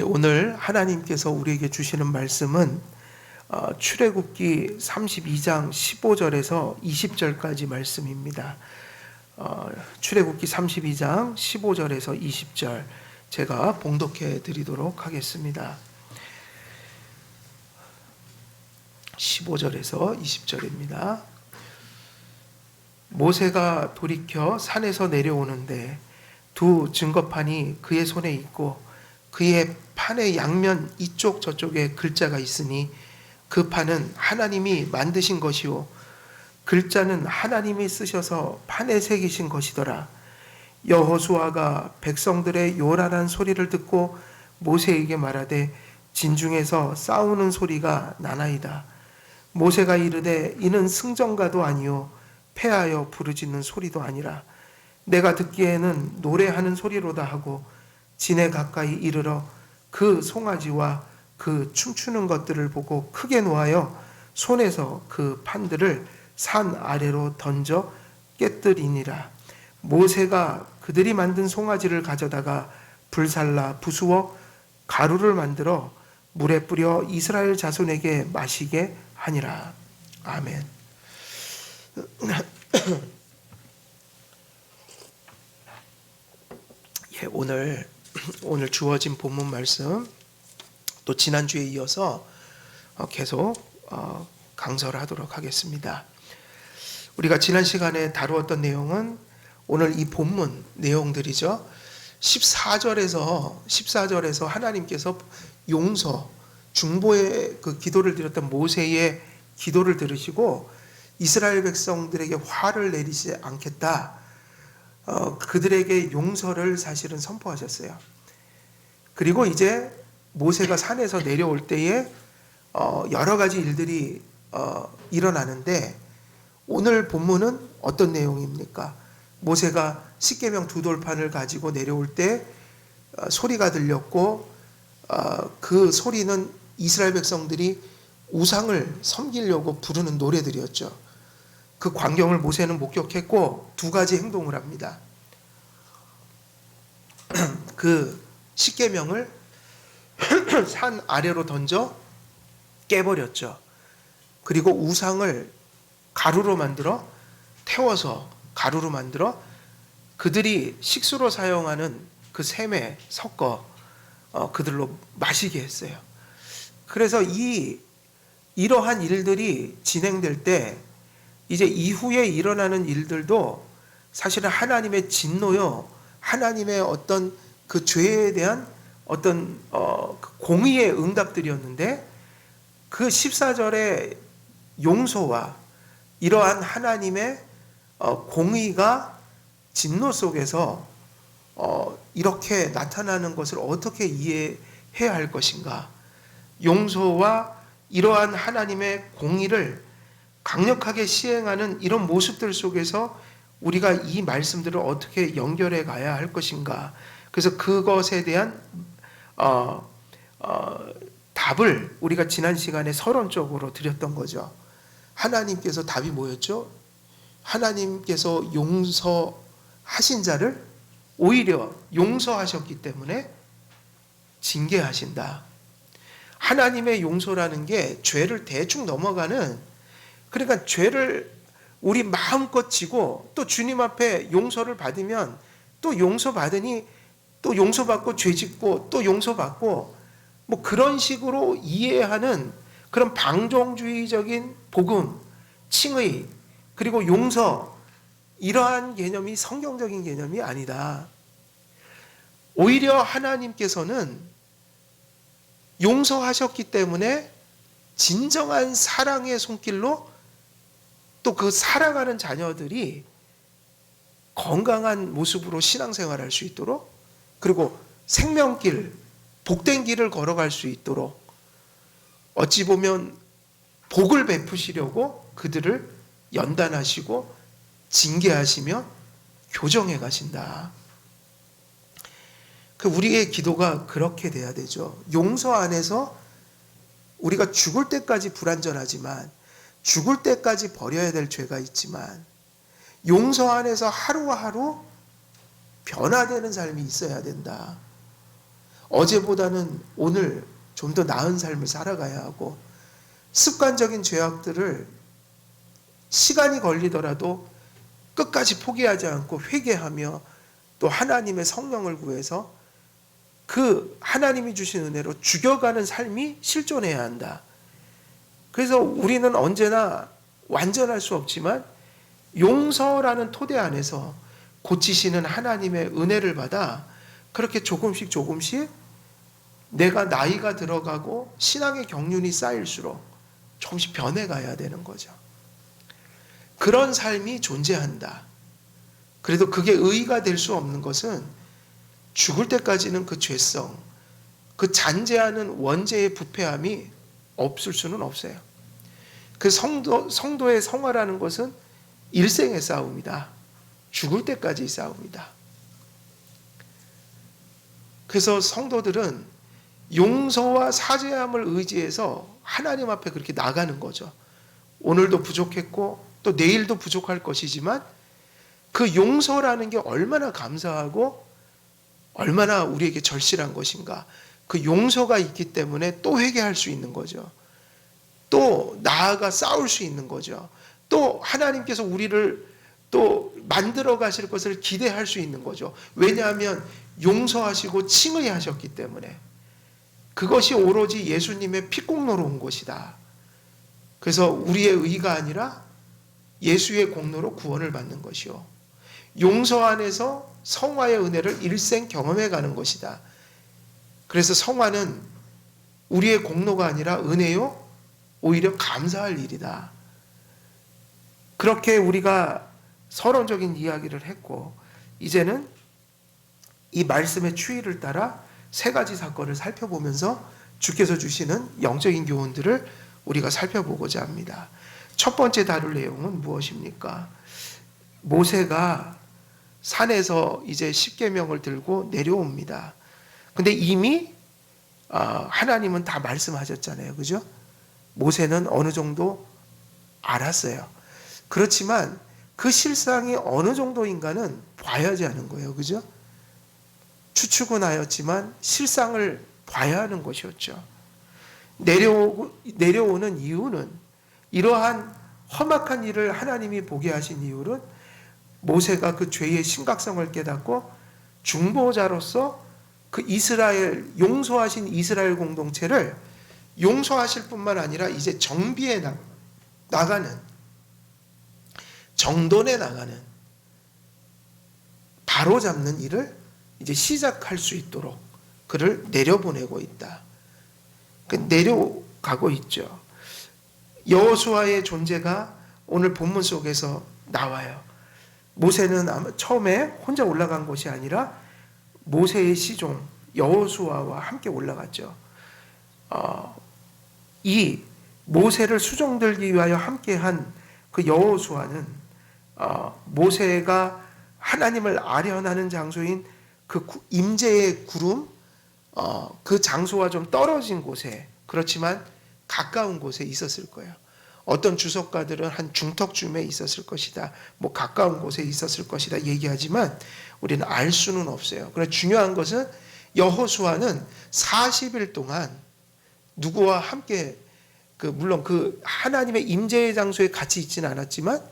오늘 하나님께서 우리에게 주시는 말씀은 출애굽기 32장 15절에서 20절까지 말씀입니다. 출애굽기 32장 15절에서 20절 제가 봉독해 드리도록 하겠습니다. 15절에서 20절입니다. 모세가 돌이켜 산에서 내려오는데 두 증거판이 그의 손에 있고 그의 판의 양면 이쪽 저쪽에 글자가 있으니 그 판은 하나님이 만드신 것이요 글자는 하나님이 쓰셔서 판에 새기신 것이더라. 여호수아가 백성들의 요란한 소리를 듣고 모세에게 말하되 진중에서 싸우는 소리가 나나이다. 모세가 이르되 이는 승전가도 아니요 패하여 부르짖는 소리도 아니라 내가 듣기에는 노래하는 소리로다 하고 진에 가까이 이르러 그 송아지와 그 춤추는 것들을 보고 크게 노하여 손에서 그 판들을 산 아래로 던져 깨뜨리니라. 모세가 그들이 만든 송아지를 가져다가 불살라 부수어 가루를 만들어 물에 뿌려 이스라엘 자손에게 마시게 하니라. 아멘. 오늘 주어진 본문 말씀 또 지난주에 이어서 계속 강설하도록 하겠습니다. 우리가 지난 시간에 다루었던 내용은 오늘 이 본문 내용들이죠. 14절에서 하나님께서 용서 중보의 그 기도를 드렸던 모세의 기도를 들으시고 이스라엘 백성들에게 화를 내리지 않겠다. 그들에게 용서를 사실은 선포하셨어요. 그리고 이제 모세가 산에서 내려올 때에 여러 가지 일들이 일어나는데 오늘 본문은 어떤 내용입니까? 모세가 십계명 두 돌판을 가지고 내려올 때 소리가 들렸고 그 소리는 이스라엘 백성들이 우상을 섬기려고 부르는 노래들이었죠. 그 광경을 모세는 목격했고 두 가지 행동을 합니다. 그 십계명을 산 아래로 던져 깨버렸죠. 그리고 우상을 가루로 만들어 태워서 가루로 만들어 그들이 식수로 사용하는 그 샘에 섞어 그들로 마시게 했어요. 그래서 이러한 일들이 진행될 때 이제 이후에 일어나는 일들도 사실은 하나님의 진노요, 하나님의 어떤 그 죄에 대한 어떤 공의의 응답들이었는데 그 14절의 용서와 이러한 하나님의 공의가 진노 속에서 이렇게 나타나는 것을 어떻게 이해해야 할 것인가? 용서와 이러한 하나님의 공의를 강력하게 시행하는 이런 모습들 속에서 우리가 이 말씀들을 어떻게 연결해 가야 할 것인가? 그래서 그것에 대한 답을 우리가 지난 시간에 서론적으로 드렸던 거죠. 하나님께서 답이 뭐였죠? 하나님께서 용서하신 자를 오히려 용서하셨기 때문에 징계하신다. 하나님의 용서라는 게 죄를 대충 넘어가는, 그러니까 죄를 우리 마음껏 지고 또 주님 앞에 용서를 받으면 또 용서받으니 또 용서받고 죄 짓고 또 용서받고 뭐 그런 식으로 이해하는 그런 방종주의적인 복음, 칭의, 그리고 용서, 이러한 개념이 성경적인 개념이 아니다. 오히려 하나님께서는 용서하셨기 때문에 진정한 사랑의 손길로 또 그 살아가는 자녀들이 건강한 모습으로 신앙생활할 수 있도록, 그리고 생명길, 복된 길을 걸어갈 수 있도록 어찌 보면 복을 베푸시려고 그들을 연단하시고 징계하시며 교정해 가신다. 우리의 기도가 그렇게 돼야 되죠. 용서 안에서 우리가 죽을 때까지 불완전하지만, 죽을 때까지 버려야 될 죄가 있지만, 용서 안에서 하루하루 변화되는 삶이 있어야 된다. 어제보다는 오늘 좀 더 나은 삶을 살아가야 하고, 습관적인 죄악들을 시간이 걸리더라도 끝까지 포기하지 않고 회개하며 또 하나님의 성령을 구해서 그 하나님이 주신 은혜로 죽여가는 삶이 실존해야 한다. 그래서 우리는 언제나 완전할 수 없지만 용서라는 토대 안에서 고치시는 하나님의 은혜를 받아 그렇게 조금씩 내가 나이가 들어가고 신앙의 경륜이 쌓일수록 조금씩 변해가야 되는 거죠. 그런 삶이 존재한다. 그래도 그게 의의가 될 수 없는 것은 죽을 때까지는 그 죄성, 그 잔재하는 원죄의 부패함이 없을 수는 없어요. 그 성도의 성화라는 것은 일생의 싸움이다. 죽을 때까지 싸움이다. 그래서 성도들은 용서와 사죄함을 의지해서 하나님 앞에 그렇게 나가는 거죠. 오늘도 부족했고 또 내일도 부족할 것이지만 그 용서라는 게 얼마나 감사하고 얼마나 우리에게 절실한 것인가. 그 용서가 있기 때문에 또 회개할 수 있는 거죠. 또 나아가 싸울 수 있는 거죠. 또 하나님께서 우리를 또 만들어 가실 것을 기대할 수 있는 거죠. 왜냐하면 용서하시고 칭의하셨기 때문에. 그것이 오로지 예수님의 피공로로 온 것이다. 그래서 우리의 의가 아니라 예수의 공로로 구원을 받는 것이요. 용서 안에서 성화의 은혜를 일생 경험해 가는 것이다. 그래서 성화는 우리의 공로가 아니라 은혜요, 오히려 감사할 일이다. 그렇게 우리가 서론적인 이야기를 했고, 이제는 이 말씀의 추이를 따라 세 가지 사건을 살펴보면서 주께서 주시는 영적인 교훈들을 우리가 살펴보고자 합니다. 첫 번째 다룰 내용은 무엇입니까? 모세가 산에서 이제 십계명을 들고 내려옵니다. 근데 이미 하나님은 다 말씀하셨잖아요. 그죠? 모세는 어느 정도 알았어요. 그렇지만 그 실상이 어느 정도인가는 봐야 하는 거예요. 그죠? 추측은 하였지만 실상을 봐야 하는 것이었죠. 내려오는 이유는, 이러한 험악한 일을 하나님이 보게 하신 이유는 모세가 그 죄의 심각성을 깨닫고 중보자로서 그 용서하신 이스라엘 공동체를 용서하실 뿐만 아니라 이제 정비해 나가는, 정돈해 나가는, 바로잡는 일을 이제 시작할 수 있도록 그를 내려보내고 있다. 내려가고 있죠. 여호수아의 존재가 오늘 본문 속에서 나와요. 모세는 아마 처음에 혼자 올라간 것이 아니라 모세의 시종 여호수아와 함께 올라갔죠. 이 모세를 수종들기 위하여 함께한 그 여호수아는 모세가 하나님을 아련하는 장소인 그 임재의 구름, 그 장소와 좀 떨어진 곳에, 그렇지만 가까운 곳에 있었을 거예요. 어떤 주석가들은 한 중턱쯤에 있었을 것이다, 뭐 가까운 곳에 있었을 것이다 얘기하지만 우리는 알 수는 없어요. 그러나 중요한 것은 여호수아는 40일 동안 누구와 함께, 물론 그 하나님의 임재의 장소에 같이 있지는 않았지만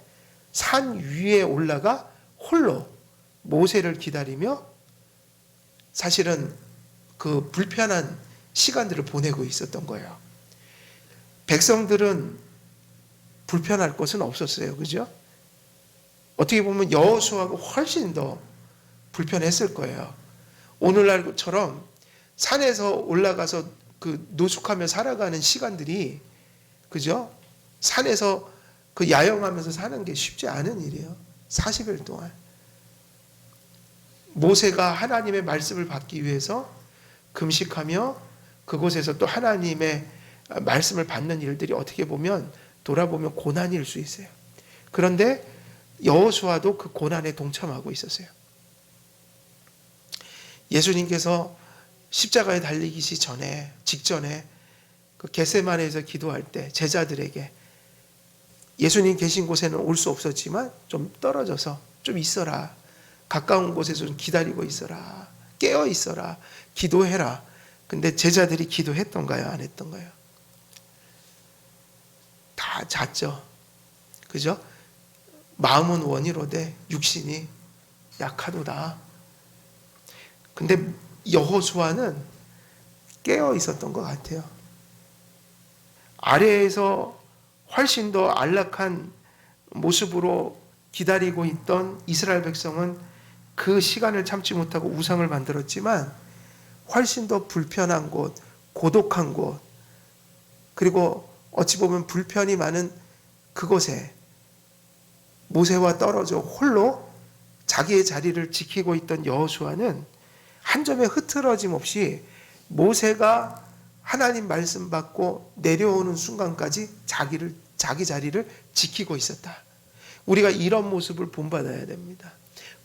산 위에 올라가 홀로 모세를 기다리며 사실은 그 불편한 시간들을 보내고 있었던 거예요. 백성들은 불편할 것은 없었어요. 그죠? 어떻게 보면 여호수아가 훨씬 더 불편했을 거예요. 오늘날처럼 산에서 올라가서 그 노숙하며 살아가는 시간들이, 그죠? 산에서 그 야영하면서 사는 게 쉽지 않은 일이에요. 40일 동안. 모세가 하나님의 말씀을 받기 위해서 금식하며 그곳에서 또 하나님의 말씀을 받는 일들이 어떻게 보면 돌아보면 고난일 수 있어요. 그런데 여호수아도 그 고난에 동참하고 있었어요. 예수님께서 십자가에 달리기 직전에 그 겟세마네에서 기도할 때 제자들에게 예수님 계신 곳에는 올 수 없었지만 좀 떨어져서 좀 있어라. 가까운 곳에서 좀 기다리고 있어라. 깨어 있어라. 기도해라. 근데 제자들이 기도했던가요? 안 했던가요? 다 잤죠. 그죠? 마음은 원이로되 육신이 약하도다. 근데 여호수아는 깨어 있었던 것 같아요. 아래에서 훨씬 더 안락한 모습으로 기다리고 있던 이스라엘 백성은 그 시간을 참지 못하고 우상을 만들었지만 훨씬 더 불편한 곳, 고독한 곳, 그리고 어찌 보면 불편이 많은 그곳에 모세와 떨어져 홀로 자기의 자리를 지키고 있던 여호수아는 한 점의 흐트러짐 없이 모세가 하나님 말씀 받고 내려오는 순간까지 자기 자리를 지키고 있었다. 우리가 이런 모습을 본받아야 됩니다.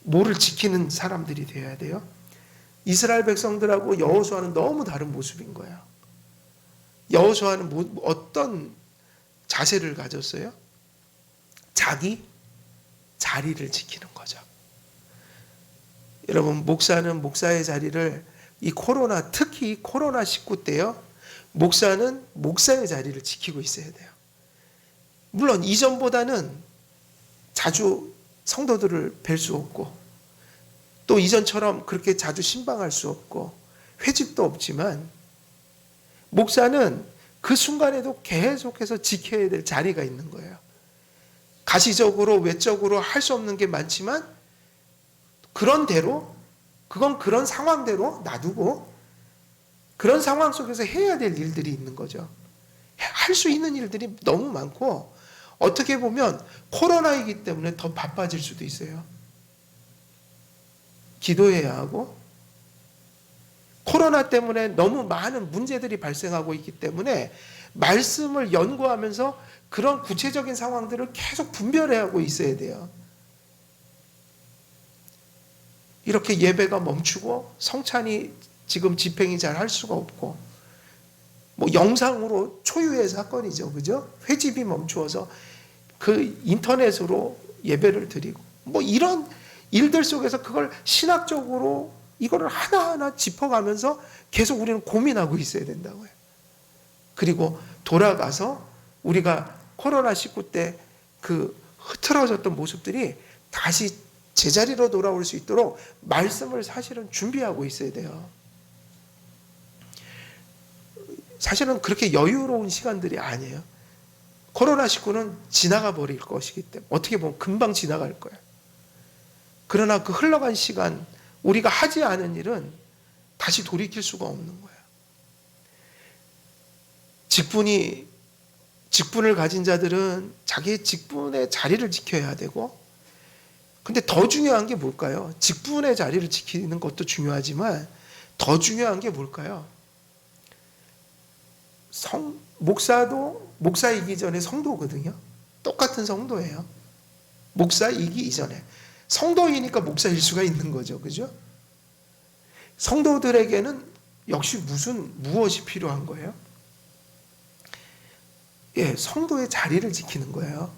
뭐를 지키는 사람들이 되어야 돼요? 이스라엘 백성들하고 여호수아는 너무 다른 모습인 거예요. 여호수아는 어떤 자세를 가졌어요? 자기 자리를 지키는 거죠. 여러분, 목사는 목사의 자리를 특히 코로나19 때요, 목사는 목사의 자리를 지키고 있어야 돼요. 물론 이전보다는 자주 성도들을 뵐 수 없고 또 이전처럼 그렇게 자주 신방할 수 없고 회집도 없지만 목사는 그 순간에도 계속해서 지켜야 될 자리가 있는 거예요. 가시적으로 외적으로 할 수 없는 게 많지만 그건 그런 상황대로 놔두고 그런 상황 속에서 해야 될 일들이 있는 거죠. 할 수 있는 일들이 너무 많고 어떻게 보면 코로나이기 때문에 더 바빠질 수도 있어요. 기도해야 하고 코로나 때문에 너무 많은 문제들이 발생하고 있기 때문에 말씀을 연구하면서 그런 구체적인 상황들을 계속 분별해야 하고 있어야 돼요. 이렇게 예배가 멈추고 성찬이 지금 집행이 잘 할 수가 없고 뭐 영상으로 초유의 사건이죠. 그죠? 회집이 멈추어서 그 인터넷으로 예배를 드리고 뭐 이런 일들 속에서 그걸 신학적으로 이거를 하나하나 짚어가면서 계속 우리는 고민하고 있어야 된다고요. 그리고 돌아가서 우리가 코로나19 때 그 흐트러졌던 모습들이 다시 제자리로 돌아올 수 있도록 말씀을 사실은 준비하고 있어야 돼요. 사실은 그렇게 여유로운 시간들이 아니에요. 코로나19는 지나가 버릴 것이기 때문에 어떻게 보면 금방 지나갈 거예요. 그러나 그 흘러간 시간 우리가 하지 않은 일은 다시 돌이킬 수가 없는 거예요. 직분을 가진 자들은 자기의 직분의 자리를 지켜야 되고, 근데 더 중요한 게 뭘까요? 직분의 자리를 지키는 것도 중요하지만 더 중요한 게 뭘까요? 목사도 목사이기 전에 성도거든요. 똑같은 성도예요. 목사이기 이전에. 성도이니까 목사일 수가 있는 거죠. 그죠? 성도들에게는 역시 무엇이 필요한 거예요? 성도의 자리를 지키는 거예요.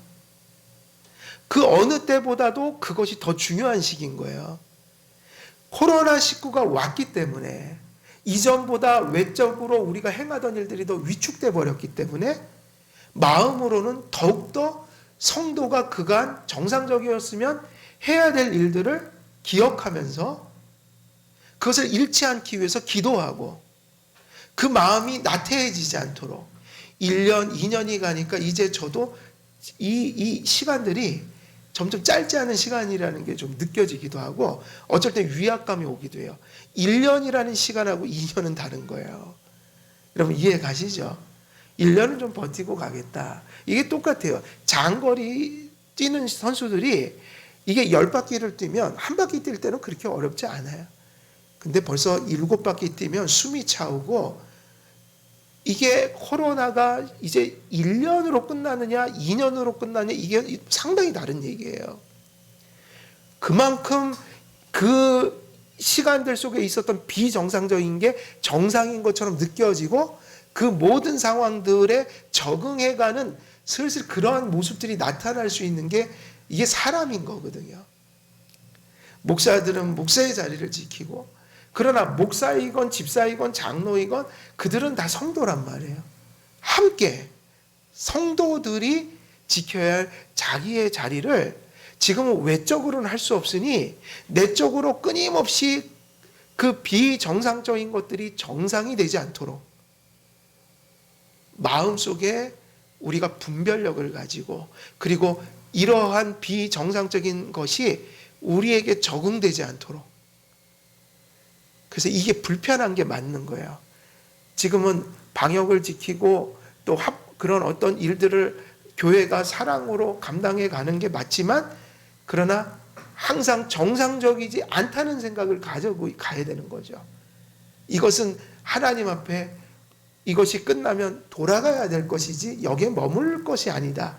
그 어느 때보다도 그것이 더 중요한 시기인 거예요. 코로나19가 왔기 때문에 이전보다 외적으로 우리가 행하던 일들이 더 위축돼 버렸기 때문에 마음으로는 더욱더 성도가 그간 정상적이었으면 해야 될 일들을 기억하면서 그것을 잃지 않기 위해서 기도하고 그 마음이 나태해지지 않도록 1년, 2년이 가니까 이제 저도 이 시간들이 점점 짧지 않은 시간이라는 게 좀 느껴지기도 하고 어쩔 때 위압감이 오기도 해요. 1년이라는 시간하고 2년은 다른 거예요. 여러분 이해 가시죠? 1년은 좀 버티고 가겠다. 이게 똑같아요. 장거리 뛰는 선수들이 이게 10바퀴를 뛰면 한 바퀴 뛸 때는 그렇게 어렵지 않아요. 근데 벌써 7바퀴 뛰면 숨이 차오고 이게 코로나가 이제 1년으로 끝나느냐 2년으로 끝나느냐 이게 상당히 다른 얘기예요. 그만큼 그 시간들 속에 있었던 비정상적인 게 정상인 것처럼 느껴지고 그 모든 상황들에 적응해가는 슬슬 그러한 모습들이 나타날 수 있는 게 이게 사람인 거거든요. 목사들은 목사의 자리를 지키고 그러나 목사이건 집사이건 장로이건 그들은 다 성도란 말이에요. 함께 성도들이 지켜야 할 자기의 자리를 지금은 외적으로는 할 수 없으니 내적으로 끊임없이 그 비정상적인 것들이 정상이 되지 않도록 마음속에 우리가 분별력을 가지고, 그리고 이러한 비정상적인 것이 우리에게 적응되지 않도록, 그래서 이게 불편한 게 맞는 거예요. 지금은 방역을 지키고 또 그런 어떤 일들을 교회가 사랑으로 감당해 가는 게 맞지만, 그러나 항상 정상적이지 않다는 생각을 가지고 가야 되는 거죠. 이것은 하나님 앞에 이것이 끝나면 돌아가야 될 것이지 여기에 머물 것이 아니다.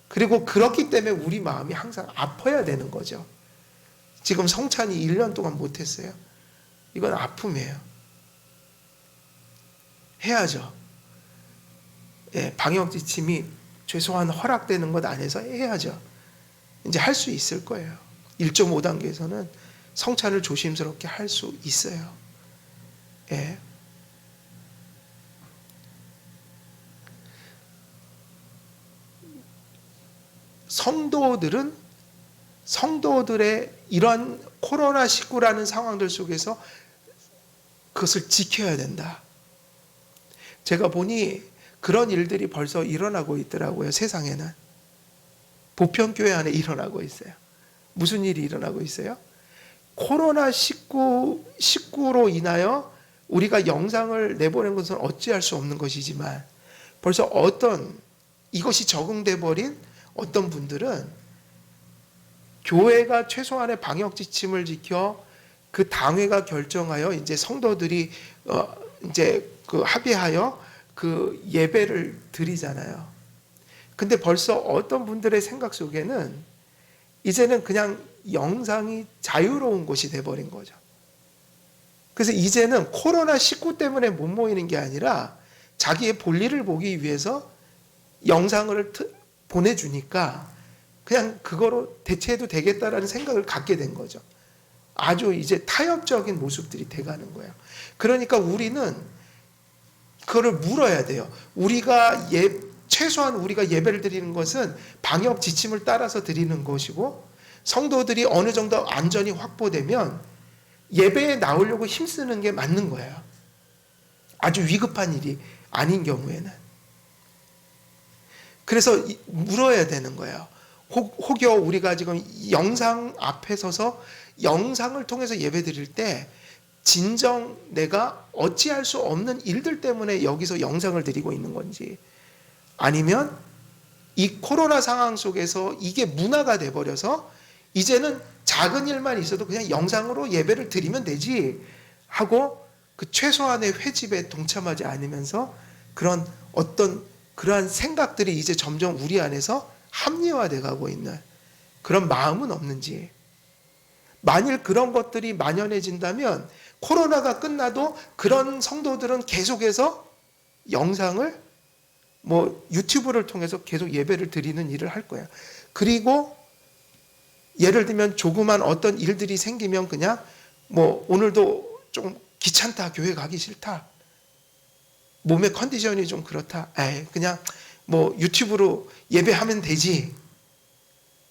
그리고 그렇기 때문에 우리 마음이 항상 아파야 되는 거죠. 지금 성찬이 1년 동안 못했어요. 이건 아픔이에요. 해야죠. 예, 방역 지침이 최소한 허락되는 것 안에서 해야죠. 이제 할 수 있을 거예요. 1.5단계에서는 성찬을 조심스럽게 할 수 있어요. 예. 성도들의 이런 코로나19라는 상황들 속에서 그것을 지켜야 된다. 제가 보니 그런 일들이 벌써 일어나고 있더라고요. 세상에는. 보편교회 안에 일어나고 있어요. 무슨 일이 일어나고 있어요? 코로나19로 인하여 우리가 영상을 내보낸 것은 어찌할 수 없는 것이지만, 벌써 이것이 적응돼 버린 어떤 분들은 교회가 최소한의 방역 지침을 지켜 그 당회가 결정하여 이제 성도들이 이제 그 합의하여 그 예배를 드리잖아요. 근데 벌써 어떤 분들의 생각 속에는 이제는 그냥 영상이 자유로운 것이 돼버린 거죠. 그래서 이제는 코로나19 때문에 못 모이는 게 아니라 자기의 볼일을 보기 위해서 영상을 보내주니까 그냥 그거로 대체해도 되겠다라는 생각을 갖게 된 거죠. 아주 이제 타협적인 모습들이 돼가는 거예요. 그러니까 우리는 그거를 물어야 돼요. 최소한 우리가 예배를 드리는 것은 방역 지침을 따라서 드리는 것이고, 성도들이 어느 정도 안전이 확보되면 예배에 나오려고 힘쓰는 게 맞는 거예요. 아주 위급한 일이 아닌 경우에는. 그래서 물어야 되는 거예요. 혹여 우리가 지금 영상 앞에 서서 영상을 통해서 예배 드릴 때 진정 내가 어찌할 수 없는 일들 때문에 여기서 영상을 드리고 있는 건지, 아니면 이 코로나 상황 속에서 이게 문화가 돼버려서 이제는 작은 일만 있어도 그냥 영상으로 예배를 드리면 되지 하고 그 최소한의 회집에 동참하지 않으면서 그러한 생각들이 이제 점점 우리 안에서 합리화돼 가고 있는 그런 마음은 없는지. 만일 그런 것들이 만연해진다면 코로나가 끝나도 그런 성도들은 계속해서 영상을 유튜브를 통해서 계속 예배를 드리는 일을 할 거예요. 그리고 예를 들면 조그만 어떤 일들이 생기면 그냥 오늘도 좀 귀찮다, 교회 가기 싫다, 몸의 컨디션이 좀 그렇다, 그냥 유튜브로 예배하면 되지,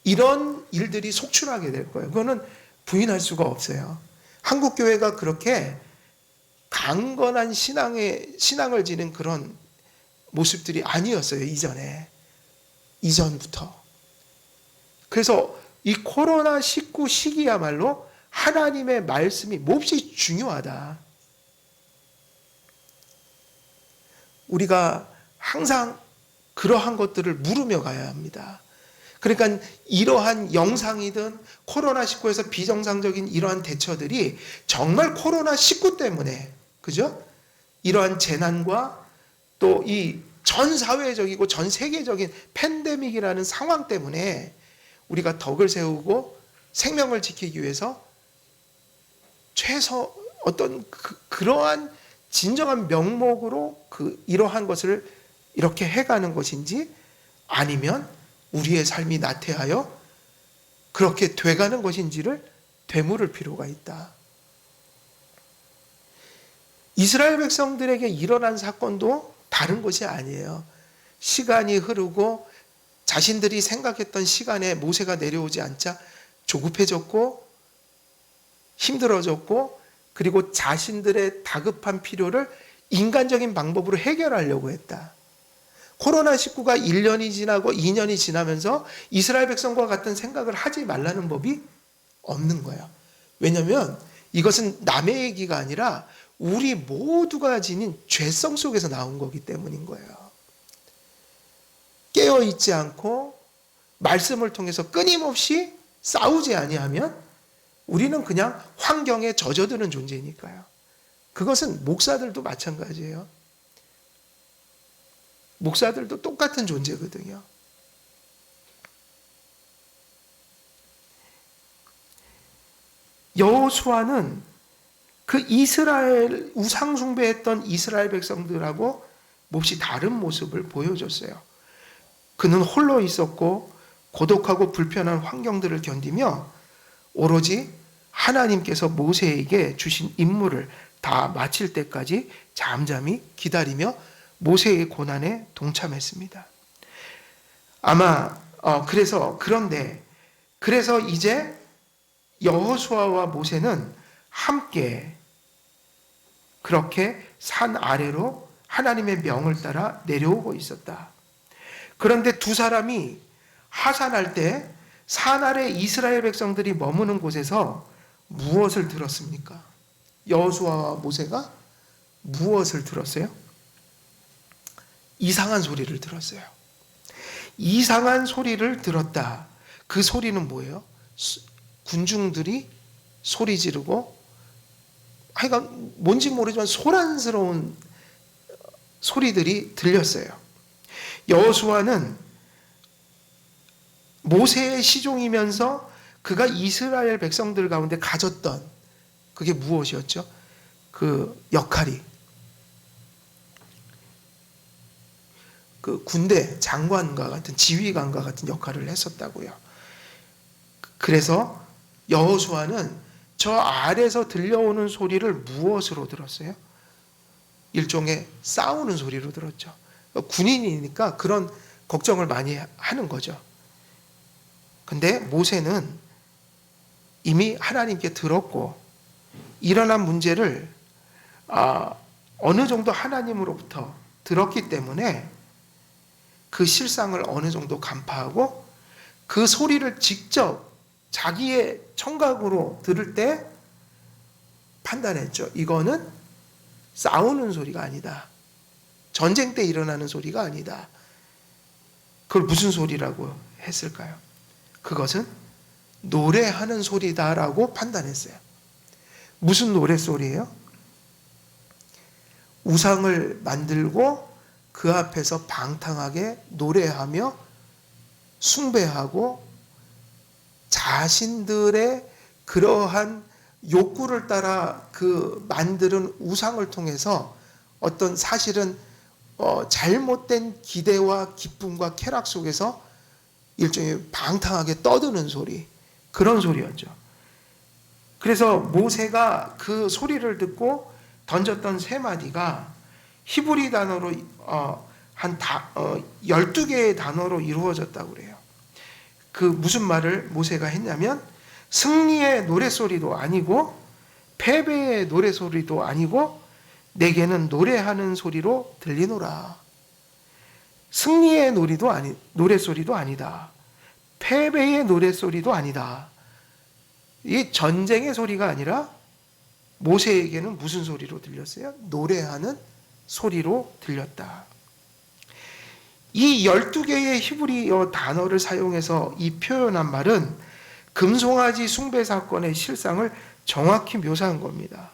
이런 일들이 속출하게 될 거예요. 그거는 부인할 수가 없어요. 한국 교회가 그렇게 강건한 신앙을 지닌 그런 모습들이 아니었어요. 이전부터. 그래서 이 코로나19 시기야말로 하나님의 말씀이 몹시 중요하다. 우리가 항상 그러한 것들을 물으며 가야 합니다. 그러니까 이러한 영상이든 코로나19에서 비정상적인 이러한 대처들이 정말 코로나19 때문에, 그죠? 이러한 재난과 또 이 전 사회적이고 전 세계적인 팬데믹이라는 상황 때문에 우리가 덕을 세우고 생명을 지키기 위해서 그러한 진정한 명목으로 이러한 것을 이렇게 해가는 것인지, 아니면 우리의 삶이 나태하여 그렇게 돼가는 것인지를 되물을 필요가 있다. 이스라엘 백성들에게 일어난 사건도 다른 것이 아니에요. 시간이 흐르고 자신들이 생각했던 시간에 모세가 내려오지 않자 조급해졌고 힘들어졌고, 그리고 자신들의 다급한 필요를 인간적인 방법으로 해결하려고 했다. 코로나19가 1년이 지나고 2년이 지나면서 이스라엘 백성과 같은 생각을 하지 말라는 법이 없는 거예요. 왜냐하면 이것은 남의 얘기가 아니라 우리 모두가 지닌 죄성 속에서 나온 거기 때문인 거예요. 깨어있지 않고 말씀을 통해서 끊임없이 싸우지 아니하면 우리는 그냥 환경에 젖어드는 존재니까요. 그것은 목사들도 마찬가지예요. 목사들도 똑같은 존재거든요. 여호수아는 그 이스라엘 우상 숭배했던 이스라엘 백성들하고 몹시 다른 모습을 보여줬어요. 그는 홀로 있었고 고독하고 불편한 환경들을 견디며 오로지 하나님께서 모세에게 주신 임무를 다 마칠 때까지 잠잠히 기다리며 모세의 고난에 동참했습니다. 그래서 이제 여호수아와 모세는 함께 그렇게 산 아래로 하나님의 명을 따라 내려오고 있었다. 그런데 두 사람이 하산할 때 산 아래 이스라엘 백성들이 머무는 곳에서 무엇을 들었습니까? 여호수아와 모세가 무엇을 들었어요? 이상한 소리를 들었어요. 이상한 소리를 들었다. 그 소리는 뭐예요? 군중들이 소리 지르고, 하여간 뭔지 모르지만 소란스러운 소리들이 들렸어요. 여호수아는 모세의 시종이면서 그가 이스라엘 백성들 가운데 가졌던 그게 무엇이었죠? 그 역할이 그 군대 장관과 같은 지휘관과 같은 역할을 했었다고요. 그래서 여호수아는 저 아래서 들려오는 소리를 무엇으로 들었어요? 일종의 싸우는 소리로 들었죠. 군인이니까 그런 걱정을 많이 하는 거죠. 근데 모세는 이미 하나님께 들었고 일어난 문제를 어느 정도 하나님으로부터 들었기 때문에 그 실상을 어느 정도 간파하고 그 소리를 직접 자기의 청각으로 들을 때 판단했죠. 이거는 싸우는 소리가 아니다. 전쟁 때 일어나는 소리가 아니다. 그걸 무슨 소리라고 했을까요? 그것은 노래하는 소리다라고 판단했어요. 무슨 노래소리예요? 우상을 만들고 그 앞에서 방탕하게 노래하며 숭배하고 자신들의 그러한 욕구를 따라 그 만드는 우상을 통해서 어떤 사실은 잘못된 기대와 기쁨과 쾌락 속에서 일종의 방탕하게 떠드는 소리, 그런 소리였죠. 그래서 모세가 그 소리를 듣고 던졌던 세 마디가 히브리 단어로 한 12개의 단어로 이루어졌다고 그래요. 그 무슨 말을 모세가 했냐면 승리의 노래소리도 아니고 패배의 노래소리도 아니고 내게는 노래하는 소리로 들리노라. 승리의 노래소리도 아니다. 패배의 노래소리도 아니다. 이 전쟁의 소리가 아니라 모세에게는 무슨 소리로 들렸어요? 노래하는 소리로 들렸다. 이 12개의 히브리어 단어를 사용해서 이 표현한 말은 금송아지 숭배 사건의 실상을 정확히 묘사한 겁니다.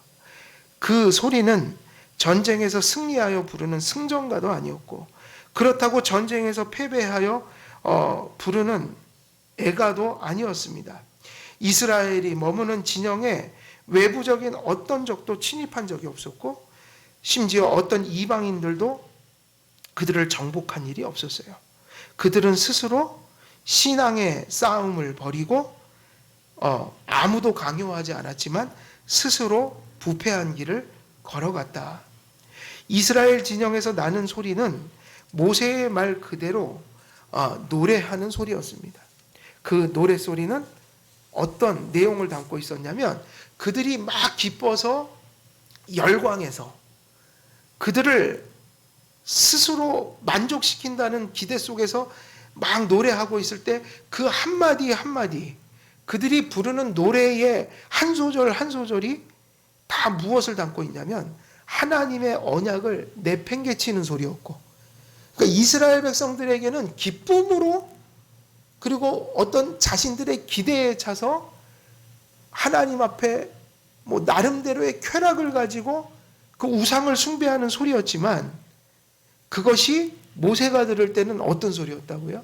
그 소리는 전쟁에서 승리하여 부르는 승전가도 아니었고, 그렇다고 전쟁에서 패배하여 부르는 애가도 아니었습니다. 이스라엘이 머무는 진영에 외부적인 어떤 적도 침입한 적이 없었고, 심지어 어떤 이방인들도 그들을 정복한 일이 없었어요. 그들은 스스로 신앙의 싸움을 벌이고 아무도 강요하지 않았지만 스스로 부패한 길을 걸어갔다. 이스라엘 진영에서 나는 소리는 모세의 말 그대로 노래하는 소리였습니다. 그 노래소리는 어떤 내용을 담고 있었냐면 그들이 막 기뻐서 열광해서 그들을 스스로 만족시킨다는 기대 속에서 막 노래하고 있을 때 그 한마디 한마디 그들이 부르는 노래의 한 소절 한 소절이 다 무엇을 담고 있냐면 하나님의 언약을 내팽개치는 소리였고, 그러니까 이스라엘 백성들에게는 기쁨으로 그리고 어떤 자신들의 기대에 차서 하나님 앞에 뭐 나름대로의 쾌락을 가지고 그 우상을 숭배하는 소리였지만 그것이 모세가 들을 때는 어떤 소리였다고요?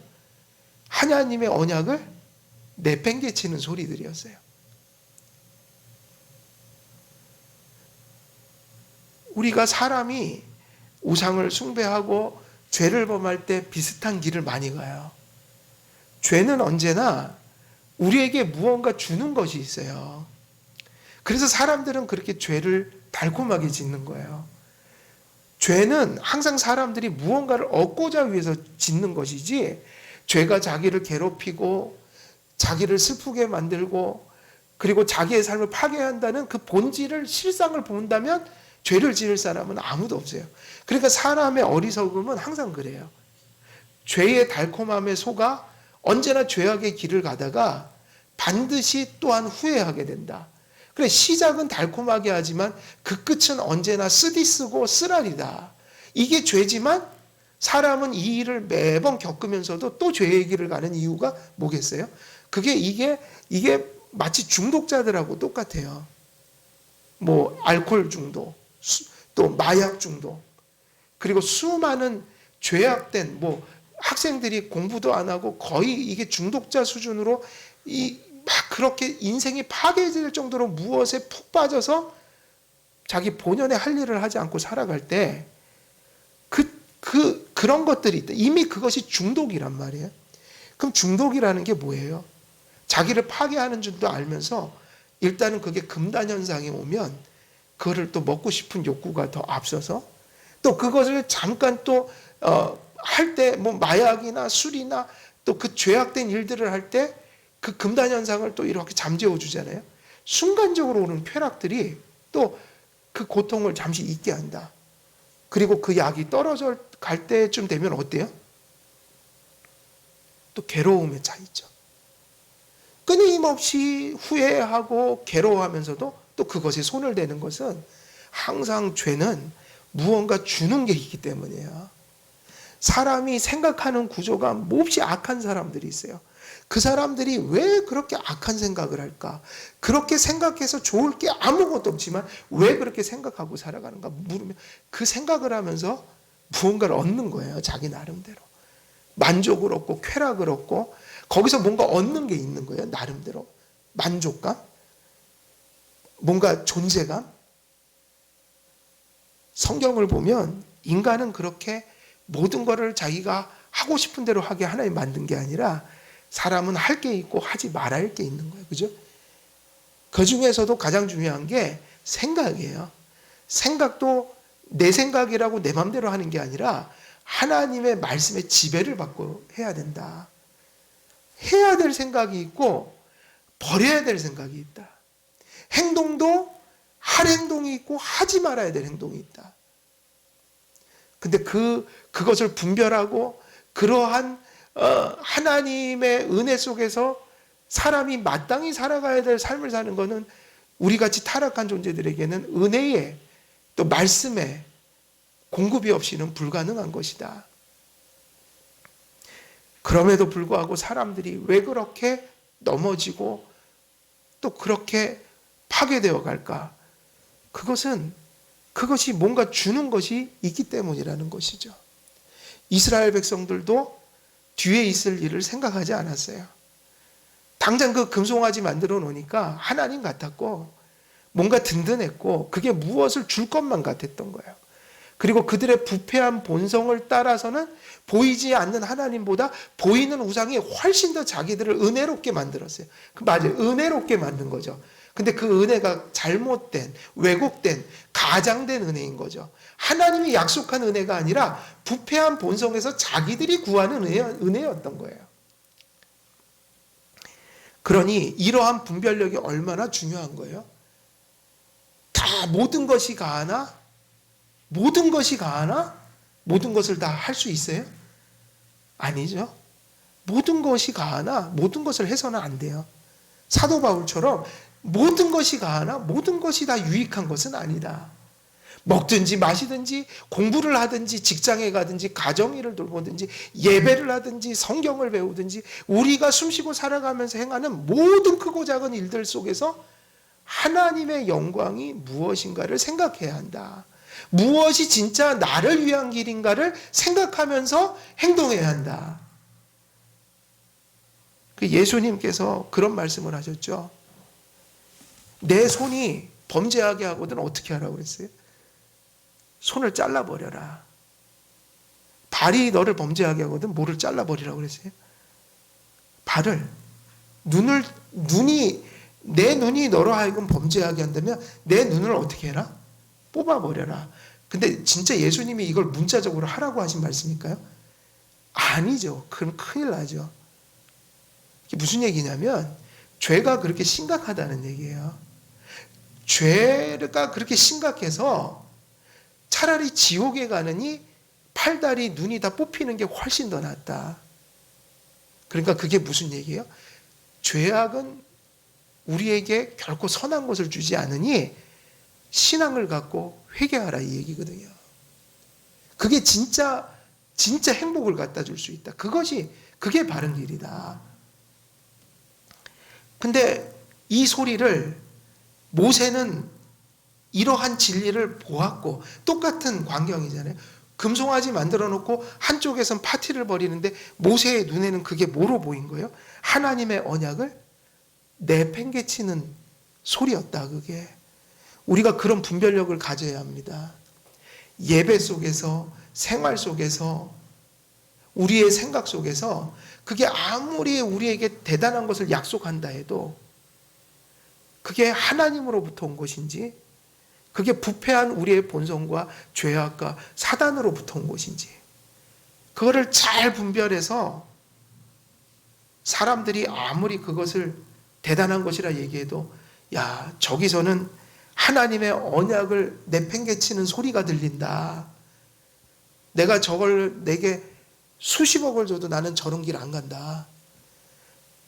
하나님의 언약을 내팽개치는 소리들이었어요. 우리가 사람이 우상을 숭배하고 죄를 범할 때 비슷한 길을 많이 가요. 죄는 언제나 우리에게 무언가 주는 것이 있어요. 그래서 사람들은 그렇게 죄를 달콤하게 짓는 거예요. 죄는 항상 사람들이 무언가를 얻고자 위해서 짓는 것이지, 죄가 자기를 괴롭히고 자기를 슬프게 만들고 그리고 자기의 삶을 파괴한다는 그 본질을 실상을 본다면 죄를 지을 사람은 아무도 없어요. 그러니까 사람의 어리석음은 항상 그래요. 죄의 달콤함에 속아 언제나 죄악의 길을 가다가 반드시 또한 후회하게 된다. 그래, 시작은 달콤하게 하지만 그 끝은 언제나 쓰디쓰고 쓰라리다. 이게 죄지만 사람은 이 일을 매번 겪으면서도 또 죄의 길을 가는 이유가 뭐겠어요? 이게 마치 중독자들하고 똑같아요. 뭐 알코올 중독, 또 마약 중독, 그리고 수많은 죄악된 뭐 학생들이 공부도 안 하고 거의 이게 중독자 수준으로 막 그렇게 인생이 파괴될 정도로 무엇에 푹 빠져서 자기 본연의 할 일을 하지 않고 살아갈 때 그런 것들이 있다. 이미 그것이 중독이란 말이에요. 그럼 중독이라는 게 뭐예요? 자기를 파괴하는 줄도 알면서 일단은 그게 금단 현상이 오면 그거를 또 먹고 싶은 욕구가 더 앞서서 또 그것을 잠깐 또 할 때 뭐 마약이나 술이나 또 그 죄악된 일들을 할 때 그 금단 현상을 또 이렇게 잠재워 주잖아요. 순간적으로 오는 쾌락들이 또 그 고통을 잠시 잊게 한다. 그리고 그 약이 떨어져 갈 때쯤 되면 어때요? 또 괴로움에 차 있죠. 끊임없이 후회하고 괴로워하면서도 또 그것에 손을 대는 것은 항상 죄는 무언가 주는 게 있기 때문이에요. 사람이 생각하는 구조가 몹시 악한 사람들이 있어요. 그 사람들이 왜 그렇게 악한 생각을 할까? 그렇게 생각해서 좋을 게 아무것도 없지만 왜 그렇게 생각하고 살아가는가 물으면 그 생각을 하면서 무언가를 얻는 거예요. 자기 나름대로. 만족을 얻고 쾌락을 얻고 거기서 뭔가 얻는 게 있는 거예요. 나름대로. 만족감? 뭔가 존재감? 성경을 보면 인간은 그렇게 모든 것을 자기가 하고 싶은 대로 하게 하나님 만든 게 아니라 사람은 할 게 있고 하지 말아야 할 게 있는 거예요. 그죠? 그 중에서도 가장 중요한 게 생각이에요. 생각도 내 생각이라고 내 맘대로 하는 게 아니라 하나님의 말씀에 지배를 받고 해야 된다. 해야 될 생각이 있고 버려야 될 생각이 있다. 행동도 할 행동이 있고 하지 말아야 될 행동이 있다. 근데 그것을 분별하고 그러한 하나님의 은혜 속에서 사람이 마땅히 살아가야 될 삶을 사는 것은 우리같이 타락한 존재들에게는 은혜의 또 말씀의 공급이 없이는 불가능한 것이다. 그럼에도 불구하고 사람들이 왜 그렇게 넘어지고 또 그렇게 파괴되어 갈까? 그것이 뭔가 주는 것이 있기 때문이라는 것이죠. 이스라엘 백성들도 뒤에 있을 일을 생각하지 않았어요. 당장 그 금송아지 만들어 놓으니까 하나님 같았고 뭔가 든든했고 그게 무엇을 줄 것만 같았던 거예요. 그리고 그들의 부패한 본성을 따라서는 보이지 않는 하나님보다 보이는 우상이 훨씬 더 자기들을 은혜롭게 만들었어요. 맞아요. 은혜롭게 만든 거죠. 근데 그 은혜가 잘못된, 왜곡된, 가장된 은혜인 거죠. 하나님이 약속한 은혜가 아니라 부패한 본성에서 자기들이 구하는 은혜였던 거예요. 그러니 이러한 분별력이 얼마나 중요한 거예요. 다 모든 것이 가하나? 모든 것이 가하나? 모든 것을 다 할 수 있어요? 아니죠. 모든 것이 가하나 모든 것을 해서는 안 돼요. 사도 바울처럼 모든 것이 가하나 모든 것이 다 유익한 것은 아니다. 먹든지 마시든지 공부를 하든지 직장에 가든지 가정일을 돌보든지 예배를 하든지 성경을 배우든지 우리가 숨쉬고 살아가면서 행하는 모든 크고 작은 일들 속에서 하나님의 영광이 무엇인가를 생각해야 한다. 무엇이 진짜 나를 위한 길인가를 생각하면서 행동해야 한다. 예수님께서 그런 말씀을 하셨죠. 내 손이 범죄하게 하거든 어떻게 하라고 그랬어요? 손을 잘라버려라. 발이 너를 범죄하게 하거든 뭐를 잘라버리라고 그랬어요? 발을. 내 눈이 너로 하여금 범죄하게 한다면 내 눈을 어떻게 해라? 뽑아버려라. 근데 진짜 예수님이 이걸 문자적으로 하라고 하신 말씀일까요? 아니죠. 그럼 큰일 나죠. 이게 무슨 얘기냐면 죄가 그렇게 심각하다는 얘기예요. 죄가 그렇게 심각해서 차라리 지옥에 가느니 팔다리 눈이 다 뽑히는 게 훨씬 더 낫다. 그러니까 그게 무슨 얘기예요? 죄악은 우리에게 결코 선한 것을 주지 않으니 신앙을 갖고 회개하라 이 얘기거든요. 그게 진짜 행복을 갖다 줄 수 있다. 그게 바른 길이다. 근데 이 소리를 모세는 이러한 진리를 보았고 똑같은 광경이잖아요. 금송아지 만들어 놓고 한쪽에선 파티를 벌이는데 모세의 눈에는 그게 뭐로 보인 거예요? 하나님의 언약을 내팽개치는 소리였다. 그게 우리가 그런 분별력을 가져야 합니다. 예배 속에서 생활 속에서 우리의 생각 속에서 그게 아무리 우리에게 대단한 것을 약속한다 해도 그게 하나님으로부터 온 것인지 그게 부패한 우리의 본성과 죄악과 사단으로부터 온 것인지 그거를 잘 분별해서 사람들이 아무리 그것을 대단한 것이라 얘기해도 야 저기서는 하나님의 언약을 내팽개치는 소리가 들린다. 내가 저걸 내게 수십억을 줘도 나는 저런 길 안 간다.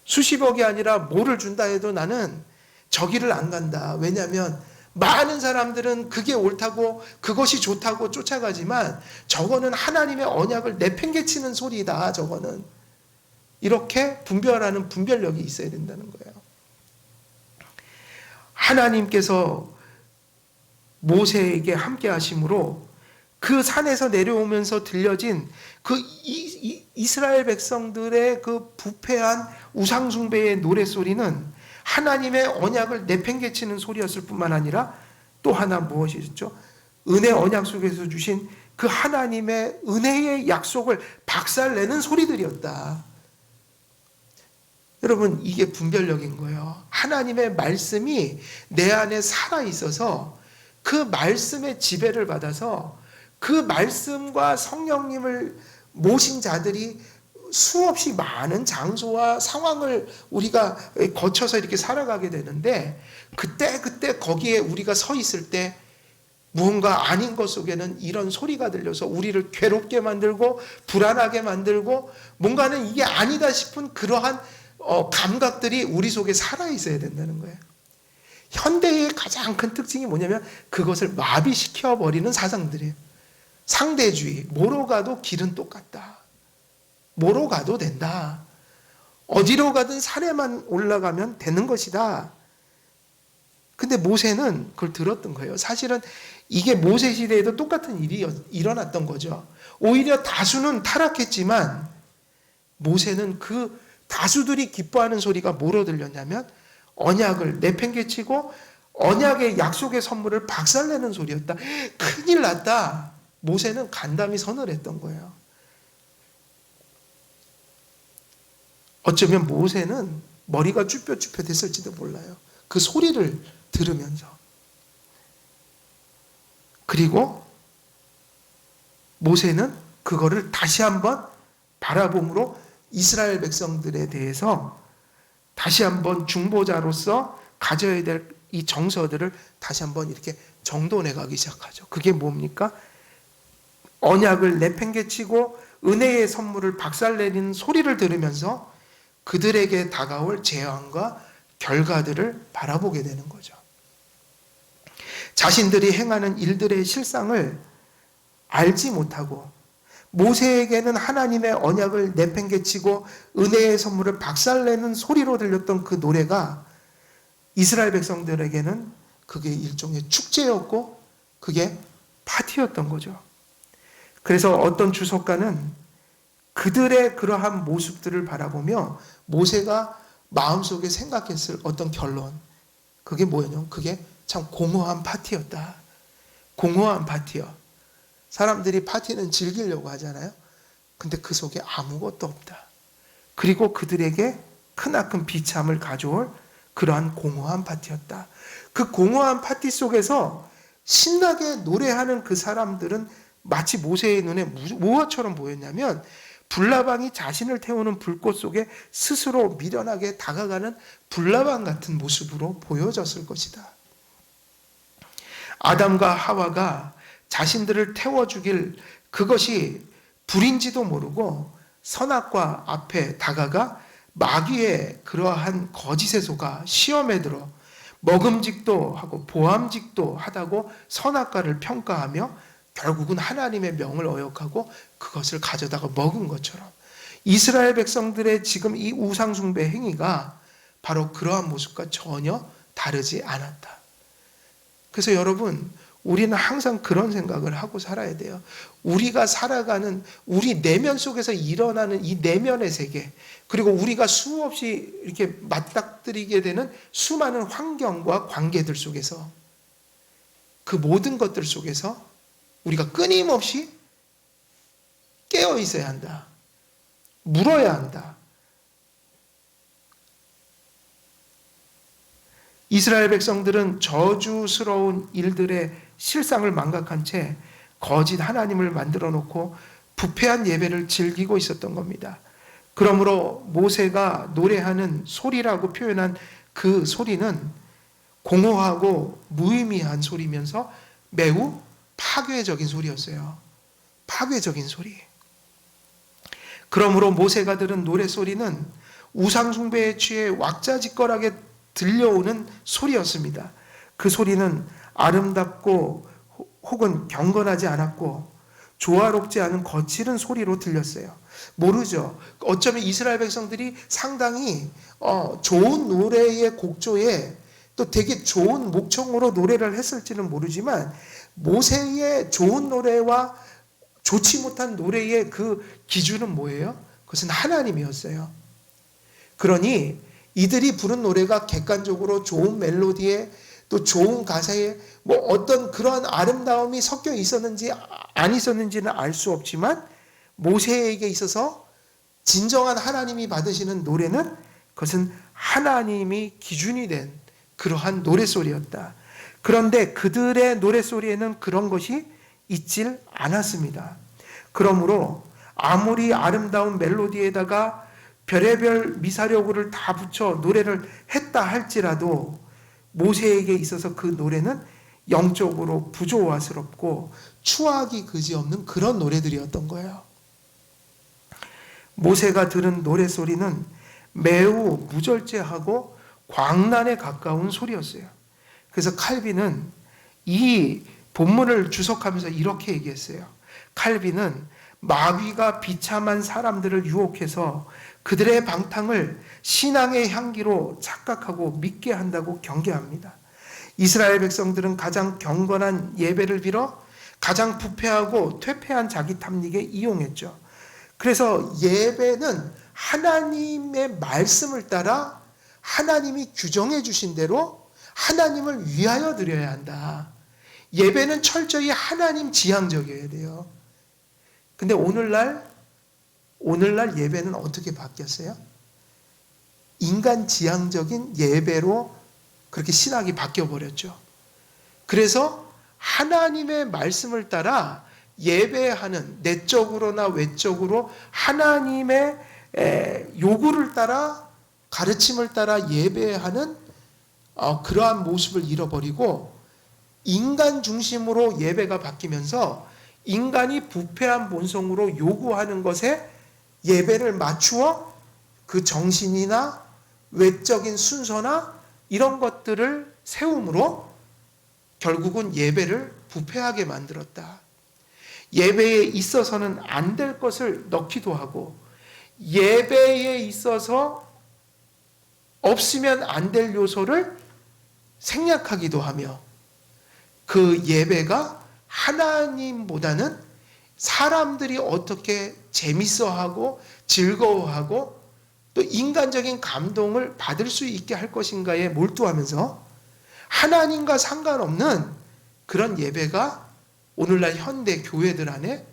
수십억이 아니라 뭐를 준다 해도 나는 저 길을 안 간다. 왜냐하면 많은 사람들은 그게 옳다고 그것이 좋다고 쫓아가지만 저거는 하나님의 언약을 내팽개치는 소리다. 저거는 이렇게 분별하는 분별력이 있어야 된다는 거예요. 하나님께서 모세에게 함께 하심으로 그 산에서 내려오면서 들려진 그 이스라엘 백성들의 그 부패한 우상숭배의 노랫소리는 하나님의 언약을 내팽개치는 소리였을 뿐만 아니라 또 하나 무엇이었죠? 은혜 언약 속에서 주신 그 하나님의 은혜의 약속을 박살내는 소리들이었다. 여러분 이게 분별력인 거예요. 하나님의 말씀이 내 안에 살아있어서 그 말씀의 지배를 받아서 그 말씀과 성령님을 모신 자들이 수없이 많은 장소와 상황을 우리가 거쳐서 이렇게 살아가게 되는데 그때 거기에 우리가 서 있을 때 무언가 아닌 것 속에는 이런 소리가 들려서 우리를 괴롭게 만들고 불안하게 만들고 뭔가는 이게 아니다 싶은 그러한 감각들이 우리 속에 살아있어야 된다는 거예요. 현대의 가장 큰 특징이 뭐냐면 그것을 마비시켜버리는 사상들이에요. 상대주의, 뭐로 가도 길은 똑같다. 뭐로 가도 된다. 어디로 가든 산에만 올라가면 되는 것이다. 근데 모세는 그걸 들었던 거예요. 사실은 이게 모세 시대에도 똑같은 일이 일어났던 거죠. 오히려 다수는 타락했지만 모세는 그 다수들이 기뻐하는 소리가 뭐로 들렸냐면 언약을 내팽개치고 언약의 약속의 선물을 박살내는 소리였다. 큰일 났다. 모세는 간담이 선을 했던 거예요. 어쩌면 모세는 머리가 쭈뼛쭈뼛했을지도 몰라요. 그 소리를 들으면서. 그리고 모세는 그거를 다시 한번 바라봄으로 이스라엘 백성들에 대해서 다시 한번 중보자로서 가져야 될 이 정서들을 다시 한번 이렇게 정돈해 가기 시작하죠. 그게 뭡니까? 언약을 내팽개치고 은혜의 선물을 박살내리는 소리를 들으면서 그들에게 다가올 재앙과 결과들을 바라보게 되는 거죠. 자신들이 행하는 일들의 실상을 알지 못하고 모세에게는 하나님의 언약을 내팽개치고 은혜의 선물을 박살내는 소리로 들렸던 그 노래가 이스라엘 백성들에게는 그게 일종의 축제였고 그게 파티였던 거죠. 그래서 어떤 주석가는 그들의 그러한 모습들을 바라보며 모세가 마음속에 생각했을 어떤 결론, 그게 뭐였냐면 그게 참 공허한 파티였다. 공허한 파티요. 사람들이 파티는 즐기려고 하잖아요. 근데 그 속에 아무것도 없다. 그리고 그들에게 크나큰 비참을 가져올 그러한 공허한 파티였다. 그 공허한 파티 속에서 신나게 노래하는 그 사람들은 마치 모세의 눈에 무엇처럼 보였냐면 불나방이 자신을 태우는 불꽃 속에 스스로 미련하게 다가가는 불나방 같은 모습으로 보여졌을 것이다. 아담과 하와가 자신들을 태워주길 그것이 불인지도 모르고 선악과 앞에 다가가 마귀의 그러한 거짓에 속아 시험에 들어 먹음직도 하고 보암직도 하다고 선악과를 평가하며 결국은 하나님의 명을 어역하고 그것을 가져다가 먹은 것처럼 이스라엘 백성들의 지금 이 우상숭배 행위가 바로 그러한 모습과 전혀 다르지 않았다. 그래서 여러분, 우리는 항상 그런 생각을 하고 살아야 돼요. 우리가 살아가는 우리 내면 속에서 일어나는 이 내면의 세계, 그리고 우리가 수없이 이렇게 맞닥뜨리게 되는 수많은 환경과 관계들 속에서 그 모든 것들 속에서 우리가 끊임없이 깨어 있어야 한다. 물어야 한다. 이스라엘 백성들은 저주스러운 일들의 실상을 망각한 채 거짓 하나님을 만들어 놓고 부패한 예배를 즐기고 있었던 겁니다. 그러므로 모세가 노래하는 소리라고 표현한 그 소리는 공허하고 무의미한 소리면서 매우 파괴적인 소리였어요. 파괴적인 소리. 그러므로 모세가 들은 노래소리는 우상숭배에 취해 왁자지껄하게 들려오는 소리였습니다. 그 소리는 아름답고 혹은 경건하지 않았고 조화롭지 않은 거칠은 소리로 들렸어요. 모르죠. 어쩌면 이스라엘 백성들이 상당히 좋은 노래의 곡조에 또 되게 좋은 목청으로 노래를 했을지는 모르지만 모세의 좋은 노래와 좋지 못한 노래의 그 기준은 뭐예요? 그것은 하나님이었어요. 그러니 이들이 부른 노래가 객관적으로 좋은 멜로디에 또 좋은 가사에 뭐 어떤 그런 아름다움이 섞여 있었는지 안 있었는지는 알 수 없지만 모세에게 있어서 진정한 하나님이 받으시는 노래는 그것은 하나님이 기준이 된 그러한 노래소리였다. 그런데 그들의 노래소리에는 그런 것이 있질 않았습니다. 그러므로 아무리 아름다운 멜로디에다가 별의별 미사여구를 다 붙여 노래를 했다 할지라도 모세에게 있어서 그 노래는 영적으로 부조화스럽고 추하기 그지없는 그런 노래들이었던 거예요. 모세가 들은 노래소리는 매우 무절제하고 광란에 가까운 소리였어요. 그래서 칼빈은 이 본문을 주석하면서 이렇게 얘기했어요. 칼빈은 마귀가 비참한 사람들을 유혹해서 그들의 방탕을 신앙의 향기로 착각하고 믿게 한다고 경계합니다. 이스라엘 백성들은 가장 경건한 예배를 빌어 가장 부패하고 퇴폐한 자기 탐닉에 이용했죠. 그래서 예배는 하나님의 말씀을 따라 하나님이 규정해 주신 대로 하나님을 위하여 드려야 한다. 예배는 철저히 하나님 지향적이어야 돼요. 근데 오늘날 예배는 어떻게 바뀌었어요? 인간 지향적인 예배로 그렇게 신학이 바뀌어 버렸죠. 그래서 하나님의 말씀을 따라 예배하는, 내적으로나 외적으로 하나님의 요구를 따라, 가르침을 따라 예배하는 그러한 모습을 잃어버리고 인간 중심으로 예배가 바뀌면서 인간이 부패한 본성으로 요구하는 것에 예배를 맞추어 그 정신이나 외적인 순서나 이런 것들을 세움으로 결국은 예배를 부패하게 만들었다. 예배에 있어서는 안 될 것을 넣기도 하고 예배에 있어서 없으면 안 될 요소를 생략하기도 하며 그 예배가 하나님보다는 사람들이 어떻게 재밌어하고 즐거워하고 또 인간적인 감동을 받을 수 있게 할 것인가에 몰두하면서 하나님과 상관없는 그런 예배가 오늘날 현대 교회들 안에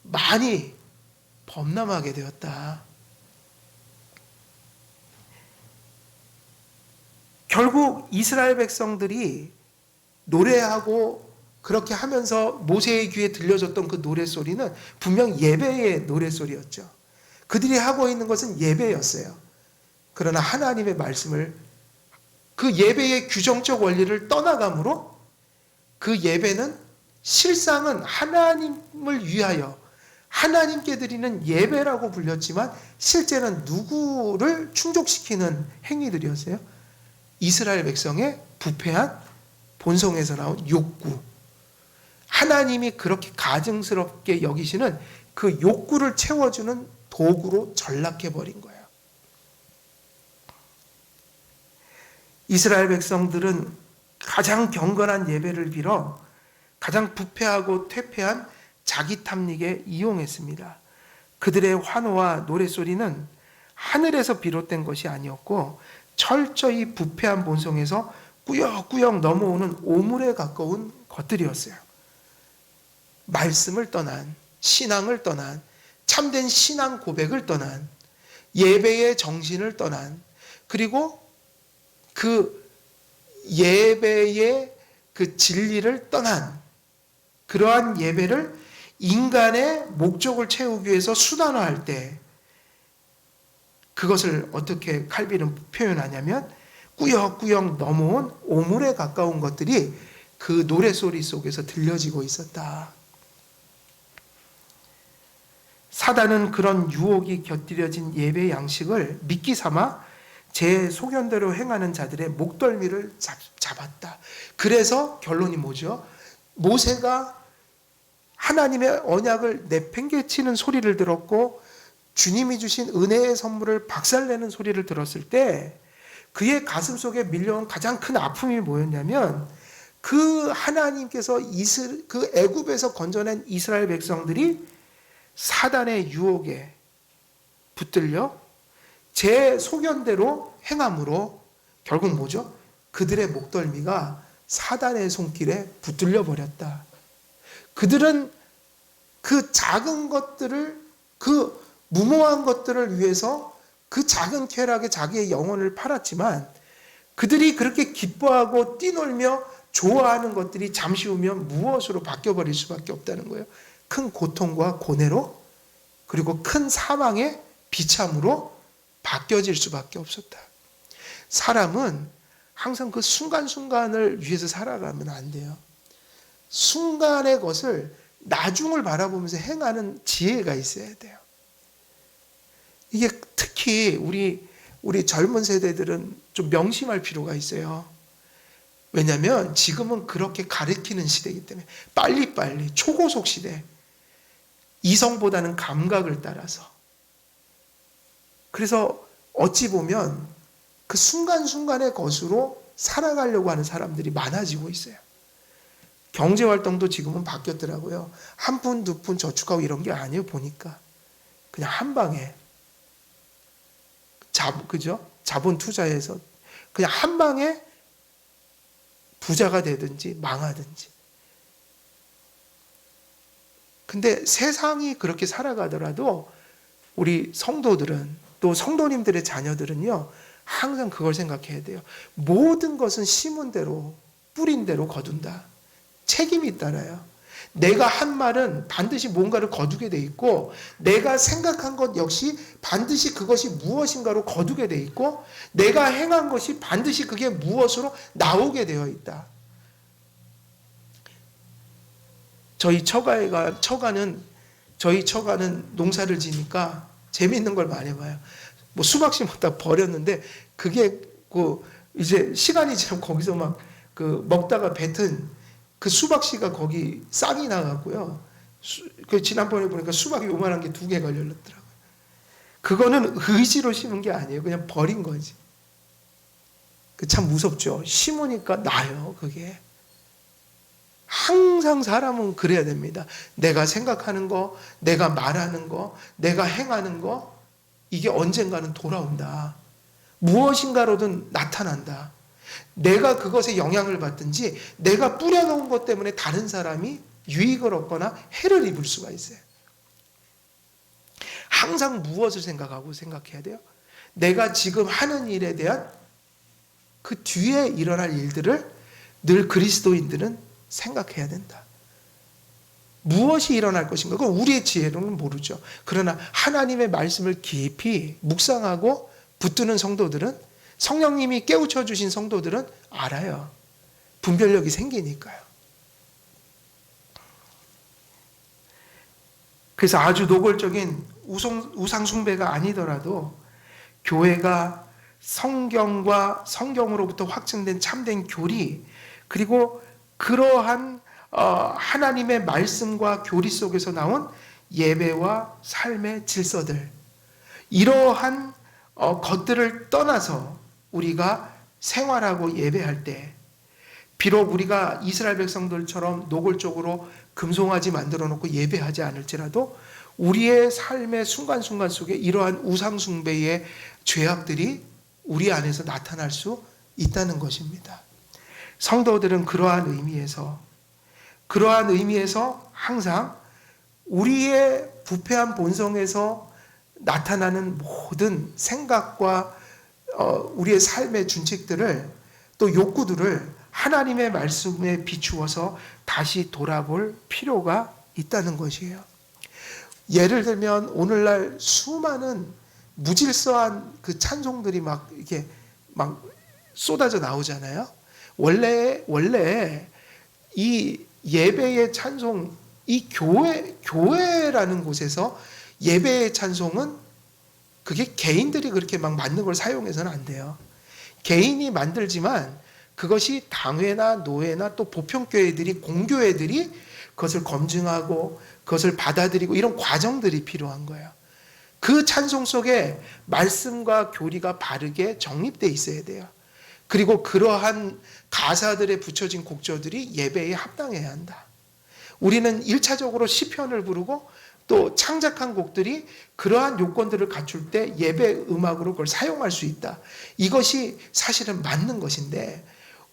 많이 범람하게 되었다. 결국 이스라엘 백성들이 노래하고 그렇게 하면서 모세의 귀에 들려줬던 그 노래소리는 분명 예배의 노래소리였죠. 그들이 하고 있는 것은 예배였어요. 그러나 하나님의 말씀을, 그 예배의 규정적 원리를 떠나감으로 그 예배는 실상은 하나님을 위하여 하나님께 드리는 예배라고 불렸지만 실제는 누구를 충족시키는 행위들이었어요? 이스라엘 백성의 부패한 본성에서 나온 욕구. 하나님이 그렇게 가증스럽게 여기시는 그 욕구를 채워주는 도구로 전락해버린 거예요. 이스라엘 백성들은 가장 경건한 예배를 빌어 가장 부패하고 퇴폐한 자기 탐닉에 이용했습니다. 그들의 환호와 노래소리는 하늘에서 비롯된 것이 아니었고 철저히 부패한 본성에서 꾸역꾸역 넘어오는 오물에 가까운 것들이었어요. 말씀을 떠난, 신앙을 떠난, 참된 신앙 고백을 떠난, 예배의 정신을 떠난, 그리고 그 예배의 그 진리를 떠난 그러한 예배를 인간의 목적을 채우기 위해서 수단화할 때 그것을 어떻게 칼빈은 표현하냐면 꾸역꾸역 넘어온 오물에 가까운 것들이 그 노래소리 속에서 들려지고 있었다. 사단은 그런 유혹이 곁들여진 예배 양식을 미끼 삼아 제 소견대로 행하는 자들의 목덜미를 잡았다. 그래서 결론이 뭐죠? 모세가 하나님의 언약을 내팽개치는 소리를 들었고 주님이 주신 은혜의 선물을 박살내는 소리를 들었을 때 그의 가슴 속에 밀려온 가장 큰 아픔이 뭐였냐면 그 하나님께서 그 애굽에서 건져낸 이스라엘 백성들이 사단의 유혹에 붙들려 제 소견대로 행함으로 결국 뭐죠? 그들의 목덜미가 사단의 손길에 붙들려 버렸다. 그들은 그 작은 것들을, 그 무모한 것들을 위해서 그 작은 쾌락에 자기의 영혼을 팔았지만 그들이 그렇게 기뻐하고 뛰놀며 좋아하는 것들이 잠시 후면 무엇으로 바뀌어버릴 수밖에 없다는 거예요. 큰 고통과 고뇌로, 그리고 큰 사망의 비참으로 바뀌어질 수밖에 없었다. 사람은 항상 그 순간순간을 위해서 살아가면 안 돼요. 순간의 것을 나중을 바라보면서 행하는 지혜가 있어야 돼요. 이게 특히 우리 젊은 세대들은 좀 명심할 필요가 있어요. 왜냐하면 지금은 그렇게 가르치는 시대이기 때문에 빨리빨리 초고속 시대, 이성보다는 감각을 따라서. 그래서 어찌 보면 그 순간순간의 것으로 살아가려고 하는 사람들이 많아지고 있어요. 경제활동도 지금은 바뀌었더라고요. 한 푼, 두 푼 저축하고 이런 게 아니에요. 보니까 그냥 한 방에 그죠? 자본 투자해서 그냥 한 방에 부자가 되든지 망하든지. 근데 세상이 그렇게 살아가더라도 우리 성도들은, 또 성도님들의 자녀들은요, 항상 그걸 생각해야 돼요. 모든 것은 심은 대로 뿌린 대로 거둔다. 책임이 있잖아요. 내가 한 말은 반드시 뭔가를 거두게 돼 있고 내가 생각한 것 역시 반드시 그것이 무엇인가로 거두게 돼 있고 내가 행한 것이 반드시 그게 무엇으로 나오게 되어 있다. 저희 처가는 농사를 지니까 재미있는 걸 많이 봐요. 뭐 수박 심었다 버렸는데 그게 이제 시간이 지나면 거기서 막 먹다가 뱉은 그 수박씨가 거기 싹이 나가고요. 지난번에 보니까 수박이 요만한 게 2개 걸렸더라고요. 그거는 의지로 심은 게 아니에요. 그냥 버린 거지. 참 무섭죠. 심으니까 나요, 그게. 항상 사람은 그래야 됩니다. 내가 생각하는 거, 내가 말하는 거, 내가 행하는 거, 이게 언젠가는 돌아온다. 무엇인가로든 나타난다. 내가 그것에 영향을 받든지 내가 뿌려놓은 것 때문에 다른 사람이 유익을 얻거나 해를 입을 수가 있어요. 항상 무엇을 생각해야 돼요? 내가 지금 하는 일에 대한 그 뒤에 일어날 일들을 늘 그리스도인들은 생각해야 된다. 무엇이 일어날 것인가? 그건 우리의 지혜로는 모르죠. 그러나 하나님의 말씀을 깊이 묵상하고 붙드는 성도들은, 성령님이 깨우쳐 주신 성도들은 알아요. 분별력이 생기니까요. 그래서 아주 노골적인 우상 숭배가 아니더라도 교회가 성경과 성경으로부터 확증된 참된 교리, 그리고 그러한 하나님의 말씀과 교리 속에서 나온 예배와 삶의 질서들, 이러한 것들을 떠나서 우리가 생활하고 예배할 때, 비록 우리가 이스라엘 백성들처럼 노골적으로 금송아지 만들어 놓고 예배하지 않을지라도 우리의 삶의 순간순간 속에 이러한 우상숭배의 죄악들이 우리 안에서 나타날 수 있다는 것입니다. 성도들은 그러한 의미에서 항상 우리의 부패한 본성에서 나타나는 모든 생각과 우리의 삶의 준칙들을, 또 욕구들을 하나님의 말씀에 비추어서 다시 돌아볼 필요가 있다는 것이에요. 예를 들면 오늘날 수많은 무질서한 그 찬송들이 막 쏟아져 나오잖아요. 원래 이 예배의 찬송, 이 교회라는 곳에서 예배의 찬송은 그게 개인들이 그렇게 막 만든 걸 사용해서는 안 돼요. 개인이 만들지만 그것이 당회나 노회나 또 보편교회들이, 공교회들이 그것을 검증하고 그것을 받아들이고 이런 과정들이 필요한 거예요. 그 찬송 속에 말씀과 교리가 바르게 정립되어 있어야 돼요. 그리고 그러한 가사들에 붙여진 곡조들이 예배에 합당해야 한다. 우리는 1차적으로 시편을 부르고 또 창작한 곡들이 그러한 요건들을 갖출 때 예배 음악으로 그걸 사용할 수 있다. 이것이 사실은 맞는 것인데,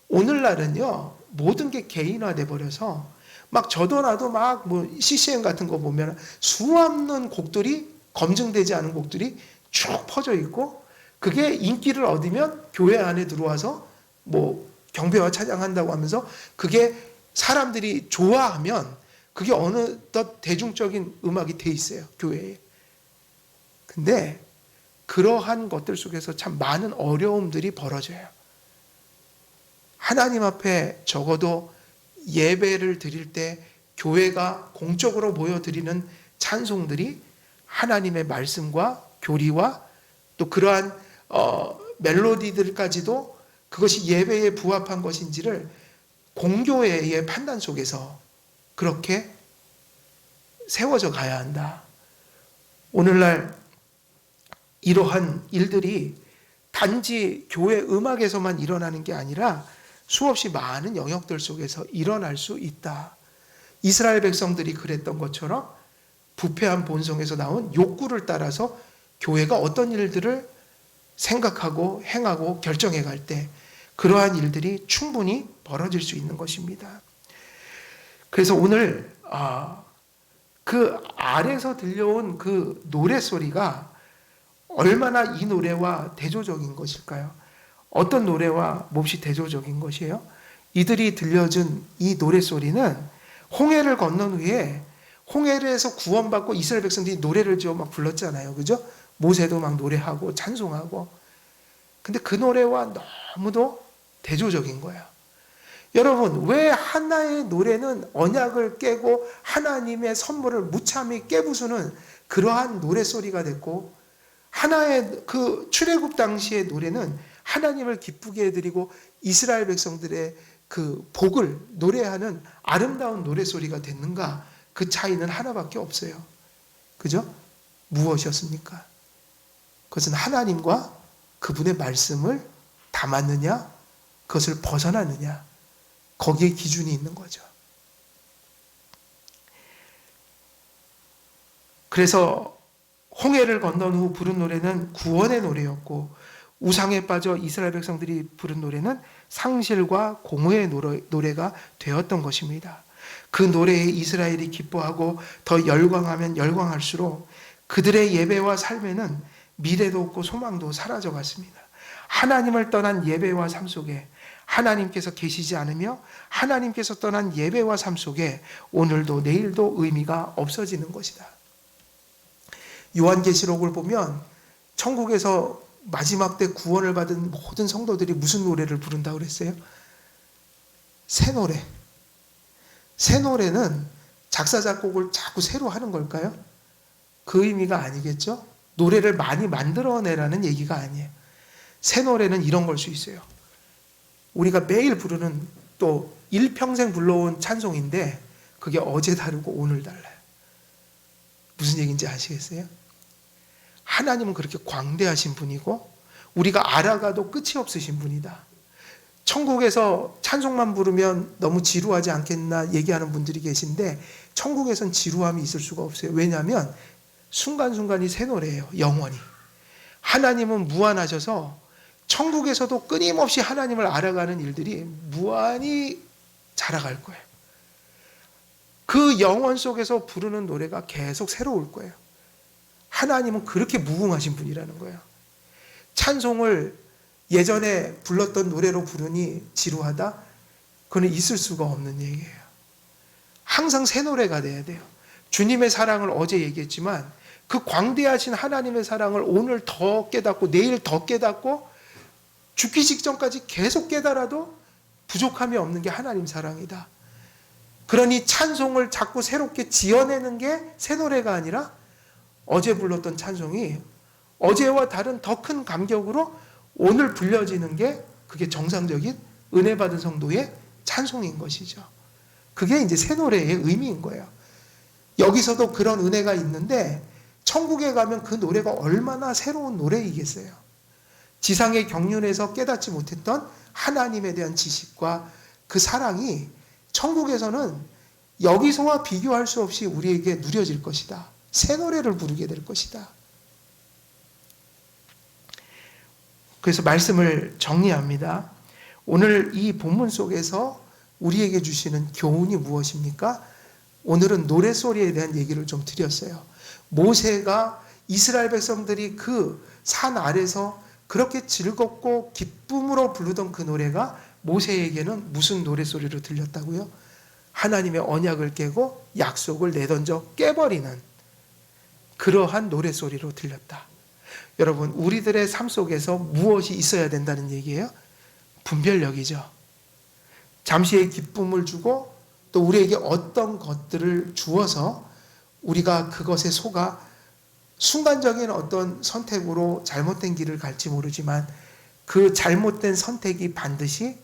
오늘날은요 모든 게 개인화돼 버려서 막 저도 나도 막 CCM 같은 거 보면 수없는 곡들이, 검증되지 않은 곡들이 쭉 퍼져 있고, 그게 인기를 얻으면 교회 안에 들어와서 경배와 찬양한다고 하면서 그게 사람들이 좋아하면 그게 어느덧 대중적인 음악이 돼 있어요, 교회에. 근데 그러한 것들 속에서 참 많은 어려움들이 벌어져요. 하나님 앞에 적어도 예배를 드릴 때 교회가 공적으로 모여드리는 찬송들이 하나님의 말씀과 교리와 또 그러한 멜로디들까지도 그것이 예배에 부합한 것인지를 공교회의 판단 속에서 그렇게 세워져 가야 한다. 오늘날 이러한 일들이 단지 교회 음악에서만 일어나는 게 아니라 수없이 많은 영역들 속에서 일어날 수 있다. 이스라엘 백성들이 그랬던 것처럼 부패한 본성에서 나온 욕구를 따라서 교회가 어떤 일들을 생각하고 행하고 결정해 갈 때 그러한 일들이 충분히 벌어질 수 있는 것입니다. 그래서 오늘 그 아래서 들려온 그 노랫소리가 얼마나 이 노래와 대조적인 것일까요? 어떤 노래와 몹시 대조적인 것이에요? 이들이 들려준 이 노래소리는 홍해를 건넌 후에 홍해에서 구원받고 이스라엘 백성들이 노래를 지어 막 불렀잖아요. 그죠? 모세도 막 노래하고 찬송하고. 근데 그 노래와 너무도 대조적인 거예요. 여러분, 왜 하나의 노래는 언약을 깨고 하나님의 선물을 무참히 깨부수는 그러한 노래소리가 됐고, 하나의 그 출애굽 당시의 노래는 하나님을 기쁘게 해드리고 이스라엘 백성들의 그 복을 노래하는 아름다운 노래소리가 됐는가? 그 차이는 하나밖에 없어요. 그죠? 무엇이었습니까? 그것은 하나님과 그분의 말씀을 담았느냐, 그것을 벗어났느냐, 거기에 기준이 있는 거죠. 그래서 홍해를 건넌 후 부른 노래는 구원의 노래였고, 우상에 빠져 이스라엘 백성들이 부른 노래는 상실과 공허의 노래가 되었던 것입니다. 그 노래에 이스라엘이 기뻐하고 더 열광하면 열광할수록 그들의 예배와 삶에는 미래도 없고 소망도 사라져갔습니다. 하나님을 떠난 예배와 삶 속에 하나님께서 계시지 않으며 하나님께서 떠난 예배와 삶 속에 오늘도 내일도 의미가 없어지는 것이다. 요한계시록을 보면 천국에서 마지막 때 구원을 받은 모든 성도들이 무슨 노래를 부른다고 그랬어요? 새 노래. 새 노래는 작사 작곡을 자꾸 새로 하는 걸까요? 그 의미가 아니겠죠? 노래를 많이 만들어내라는 얘기가 아니에요. 새 노래는 이런 걸 수 있어요. 우리가 매일 부르는 또 일평생 불러온 찬송인데 그게 어제 다르고 오늘 달라요. 무슨 얘기인지 아시겠어요? 하나님은 그렇게 광대하신 분이고 우리가 알아가도 끝이 없으신 분이다. 천국에서 찬송만 부르면 너무 지루하지 않겠나 얘기하는 분들이 계신데 천국에선 지루함이 있을 수가 없어요. 왜냐하면 순간순간이 새 노래예요. 영원히. 하나님은 무한하셔서 천국에서도 끊임없이 하나님을 알아가는 일들이 무한히 자라갈 거예요. 그 영원 속에서 부르는 노래가 계속 새로울 거예요. 하나님은 그렇게 무궁하신 분이라는 거예요. 찬송을 예전에 불렀던 노래로 부르니 지루하다? 그건 있을 수가 없는 얘기예요. 항상 새 노래가 돼야 돼요. 주님의 사랑을 어제 얘기했지만 그 광대하신 하나님의 사랑을 오늘 더 깨닫고 내일 더 깨닫고 죽기 직전까지 계속 깨달아도 부족함이 없는 게 하나님 사랑이다. 그러니 찬송을 자꾸 새롭게 지어내는 게 새 노래가 아니라 어제 불렀던 찬송이 어제와 다른 더 큰 감격으로 오늘 불려지는 게 그게 정상적인 은혜 받은 성도의 찬송인 것이죠. 그게 이제 새 노래의 의미인 거예요. 여기서도 그런 은혜가 있는데 천국에 가면 그 노래가 얼마나 새로운 노래이겠어요. 지상의 경륜에서 깨닫지 못했던 하나님에 대한 지식과 그 사랑이 천국에서는 여기서와 비교할 수 없이 우리에게 누려질 것이다. 새 노래를 부르게 될 것이다. 그래서 말씀을 정리합니다. 오늘 이 본문 속에서 우리에게 주시는 교훈이 무엇입니까? 오늘은 노래소리에 대한 얘기를 좀 드렸어요. 모세가 이스라엘 백성들이 그 산 아래서 그렇게 즐겁고 기쁨으로 부르던 그 노래가 모세에게는 무슨 노래소리로 들렸다고요? 하나님의 언약을 깨고 약속을 내던져 깨버리는 그러한 노래소리로 들렸다. 여러분, 우리들의 삶 속에서 무엇이 있어야 된다는 얘기예요? 분별력이죠. 잠시의 기쁨을 주고 또 우리에게 어떤 것들을 주어서 우리가 그것에 속아 순간적인 어떤 선택으로 잘못된 길을 갈지 모르지만 그 잘못된 선택이 반드시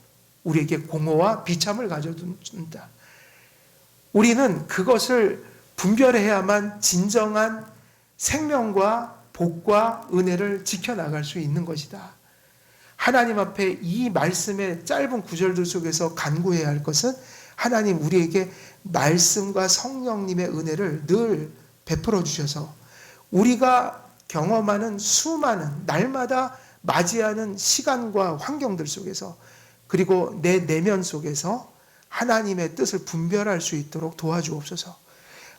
우리에게 공허와 비참을 가져준다. 우리는 그것을 분별해야만 진정한 생명과 복과 은혜를 지켜나갈 수 있는 것이다. 하나님 앞에 이 말씀의 짧은 구절들 속에서 간구해야 할 것은 하나님 우리에게 말씀과 성령님의 은혜를 늘 베풀어 주셔서 우리가 경험하는 수많은 날마다 맞이하는 시간과 환경들 속에서 그리고 내 내면 속에서 하나님의 뜻을 분별할 수 있도록 도와주옵소서.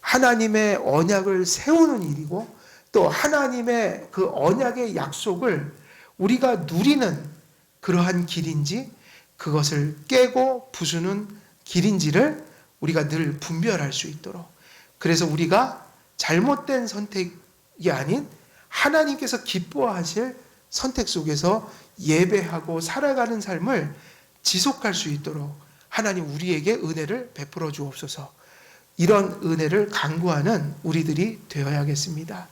하나님의 언약을 세우는 일이고 또 하나님의 그 언약의 약속을 우리가 누리는 그러한 길인지 그것을 깨고 부수는 길인지를 우리가 늘 분별할 수 있도록, 그래서 우리가 잘못된 선택이 아닌 하나님께서 기뻐하실 선택 속에서 예배하고 살아가는 삶을 지속할 수 있도록 하나님 우리에게 은혜를 베풀어 주옵소서. 이런 은혜를 간구하는 우리들이 되어야겠습니다.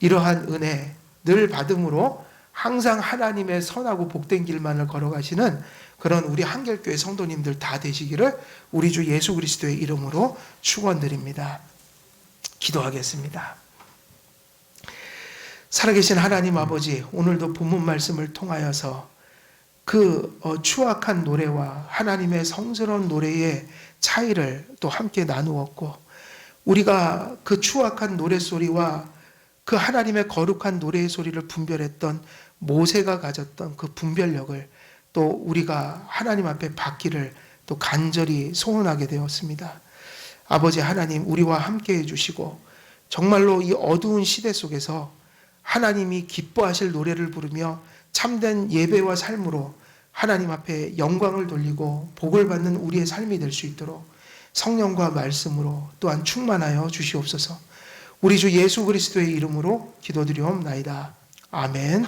이러한 은혜 늘 받음으로 항상 하나님의 선하고 복된 길만을 걸어가시는 그런 우리 한결교회 성도님들 다 되시기를 우리 주 예수 그리스도의 이름으로 축원드립니다. 기도하겠습니다. 살아계신 하나님 아버지, 오늘도 본문 말씀을 통하여서 그 추악한 노래와 하나님의 성스러운 노래의 차이를 또 함께 나누었고, 우리가 그 추악한 노랫소리와 그 하나님의 거룩한 노래의 소리를 분별했던 모세가 가졌던 그 분별력을 또 우리가 하나님 앞에 받기를 또 간절히 소원하게 되었습니다. 아버지 하나님, 우리와 함께 해주시고 정말로 이 어두운 시대 속에서 하나님이 기뻐하실 노래를 부르며 참된 예배와 삶으로 하나님 앞에 영광을 돌리고 복을 받는 우리의 삶이 될 수 있도록 성령과 말씀으로 또한 충만하여 주시옵소서. 우리 주 예수 그리스도의 이름으로 기도드리옵나이다. 아멘.